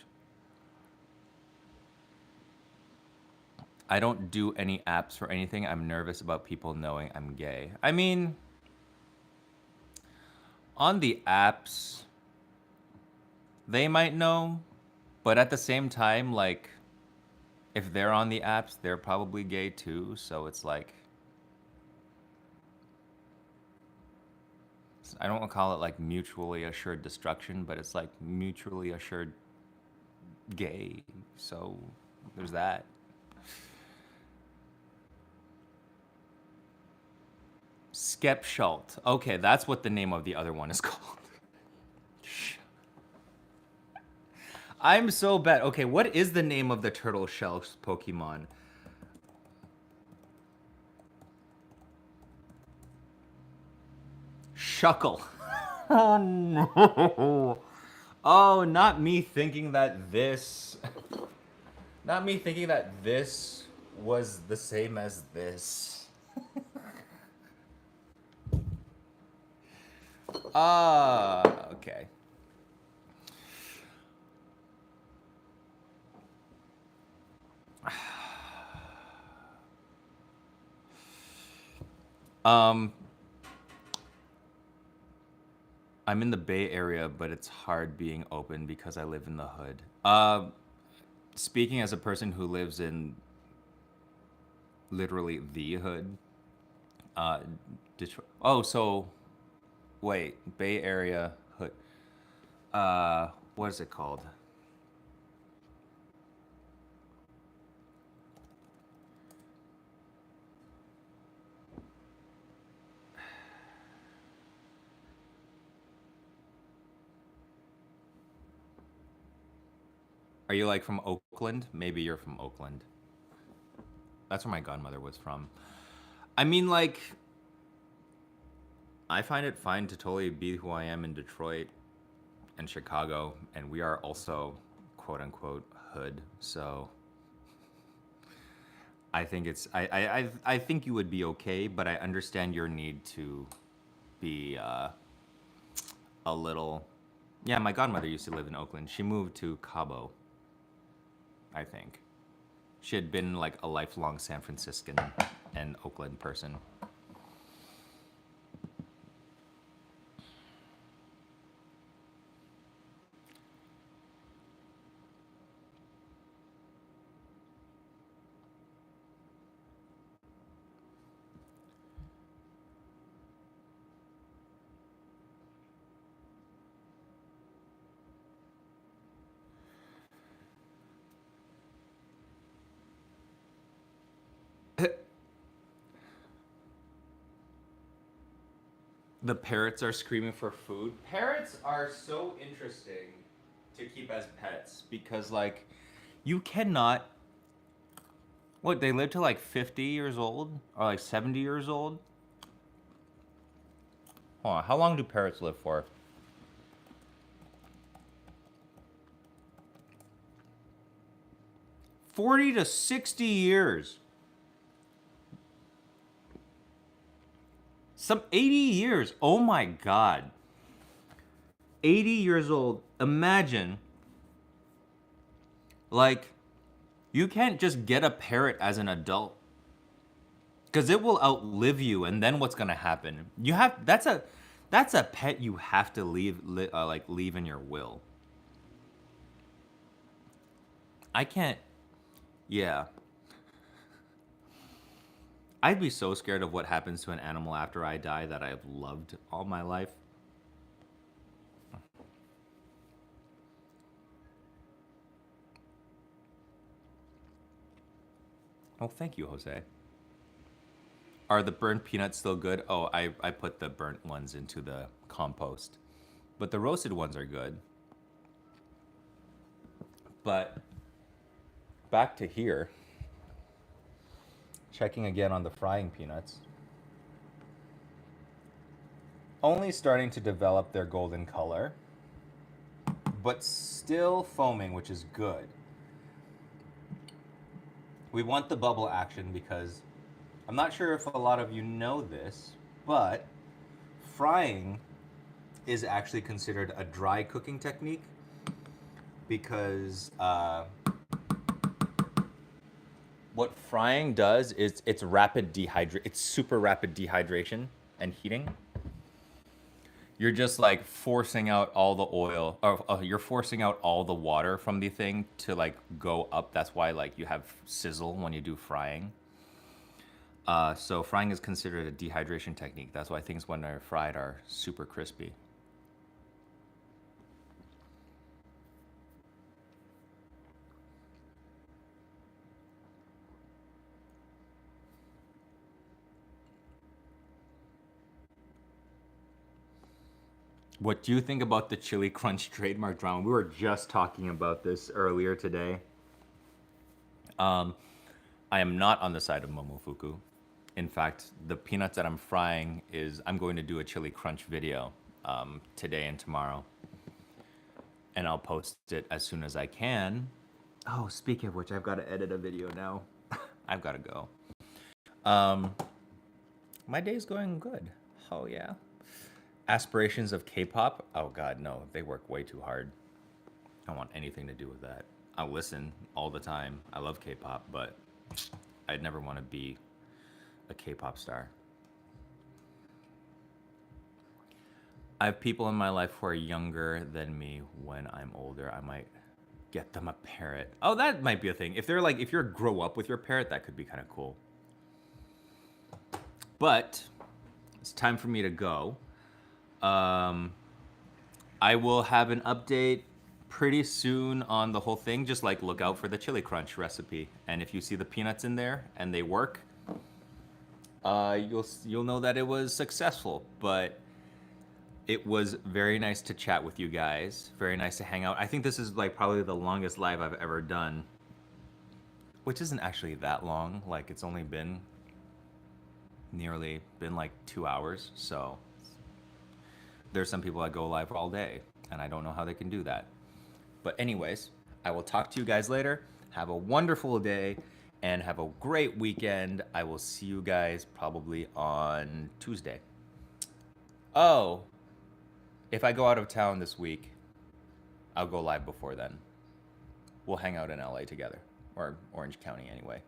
I don't do any apps for anything. I'm nervous about people knowing I'm gay. I mean, on the apps, they might know, but at the same time, like, if they're on the apps, they're probably gay too, so it's like, I don't want to call it like mutually assured destruction, but it's like mutually assured gay, so there's that. Skepschalt. Okay, that's what the name of the other one is called. I'm so bad. Okay, what is the name of the turtle shell Pokemon? Shuckle. Oh no. Oh, not me thinking that this. Not me thinking that this was the same as this. Okay. Um, I'm in the Bay Area, but it's hard being open because I live in the hood. Speaking as a person who lives in literally the hood, uh, Detroit. Oh, so wait, Bay Area hood. What is it called? Are you like from Oakland? Maybe you're from Oakland. That's where my godmother was from. I mean, like, I find it fine to totally be who I am in Detroit and Chicago, and we are also quote unquote hood. So I think I think you would be okay, but I understand your need to be a little. Yeah, my godmother used to live in Oakland. She moved to Cabo, I think. She had been like a lifelong San Franciscan and Oakland person. The parrots are screaming for food. Parrots are so interesting to keep as pets because, like, you cannot. What, they live to like 50 years old? Or like 70 years old? Hold on, how long do parrots live for? 40 to 60 years. Some 80 years. Oh my god. 80 years old. Imagine, like, you can't just get a parrot as an adult because it will outlive you, and then what's gonna happen? You have that's a pet you have to leave in your will. I can't. Yeah, I'd be so scared of what happens to an animal after I die that I've loved all my life. Oh, thank you, Jose. Are the burnt peanuts still good? Oh, I put the burnt ones into the compost, but the roasted ones are good. But back to here, checking again on the frying peanuts. Only starting to develop their golden color, but still foaming, which is good. We want the bubble action because I'm not sure if a lot of you know this, but frying is actually considered a dry cooking technique because what frying does is it's super rapid dehydration and heating. You're just like forcing out all the oil, or you're forcing out all the water from the thing to like go up. That's why like you have sizzle when you do frying. So frying is considered a dehydration technique. That's why things when they're fried are super crispy. What do you think about the chili crunch trademark drama? We were just talking about this earlier today. Um, I am not on the side of Momofuku. In fact, the peanuts that I'm frying is I'm going to do a chili crunch video today and tomorrow, and I'll post it as soon as I can. Oh, speaking of which, I've got to edit a video now. I've got to go. Um, my day's going good. Oh yeah. Aspirations of K-pop? Oh God, no. They work way too hard. I don't want anything to do with that. I listen all the time. I love K-pop, but I'd never want to be a K-pop star. I have people in my life who are younger than me. When I'm older, I might get them a parrot. Oh, that might be a thing. If they're like, if you're grow up with your parrot, that could be kind of cool. But it's time for me to go. I will have an update pretty soon on the whole thing. Just like look out for the chili crunch recipe, and if you see the peanuts in there and they work, you'll know that it was successful. But it was very nice to chat with you guys. Very nice to hang out. I think this is like probably the longest live I've ever done, which isn't actually that long. Like it's only been like 2 hours. So there's some people that go live all day, and I don't know how they can do that. But anyways, I will talk to you guys later. Have a wonderful day and have a great weekend. I will see you guys probably on Tuesday. Oh, if I go out of town this week, I'll go live before then. We'll hang out in LA together, or Orange County anyway.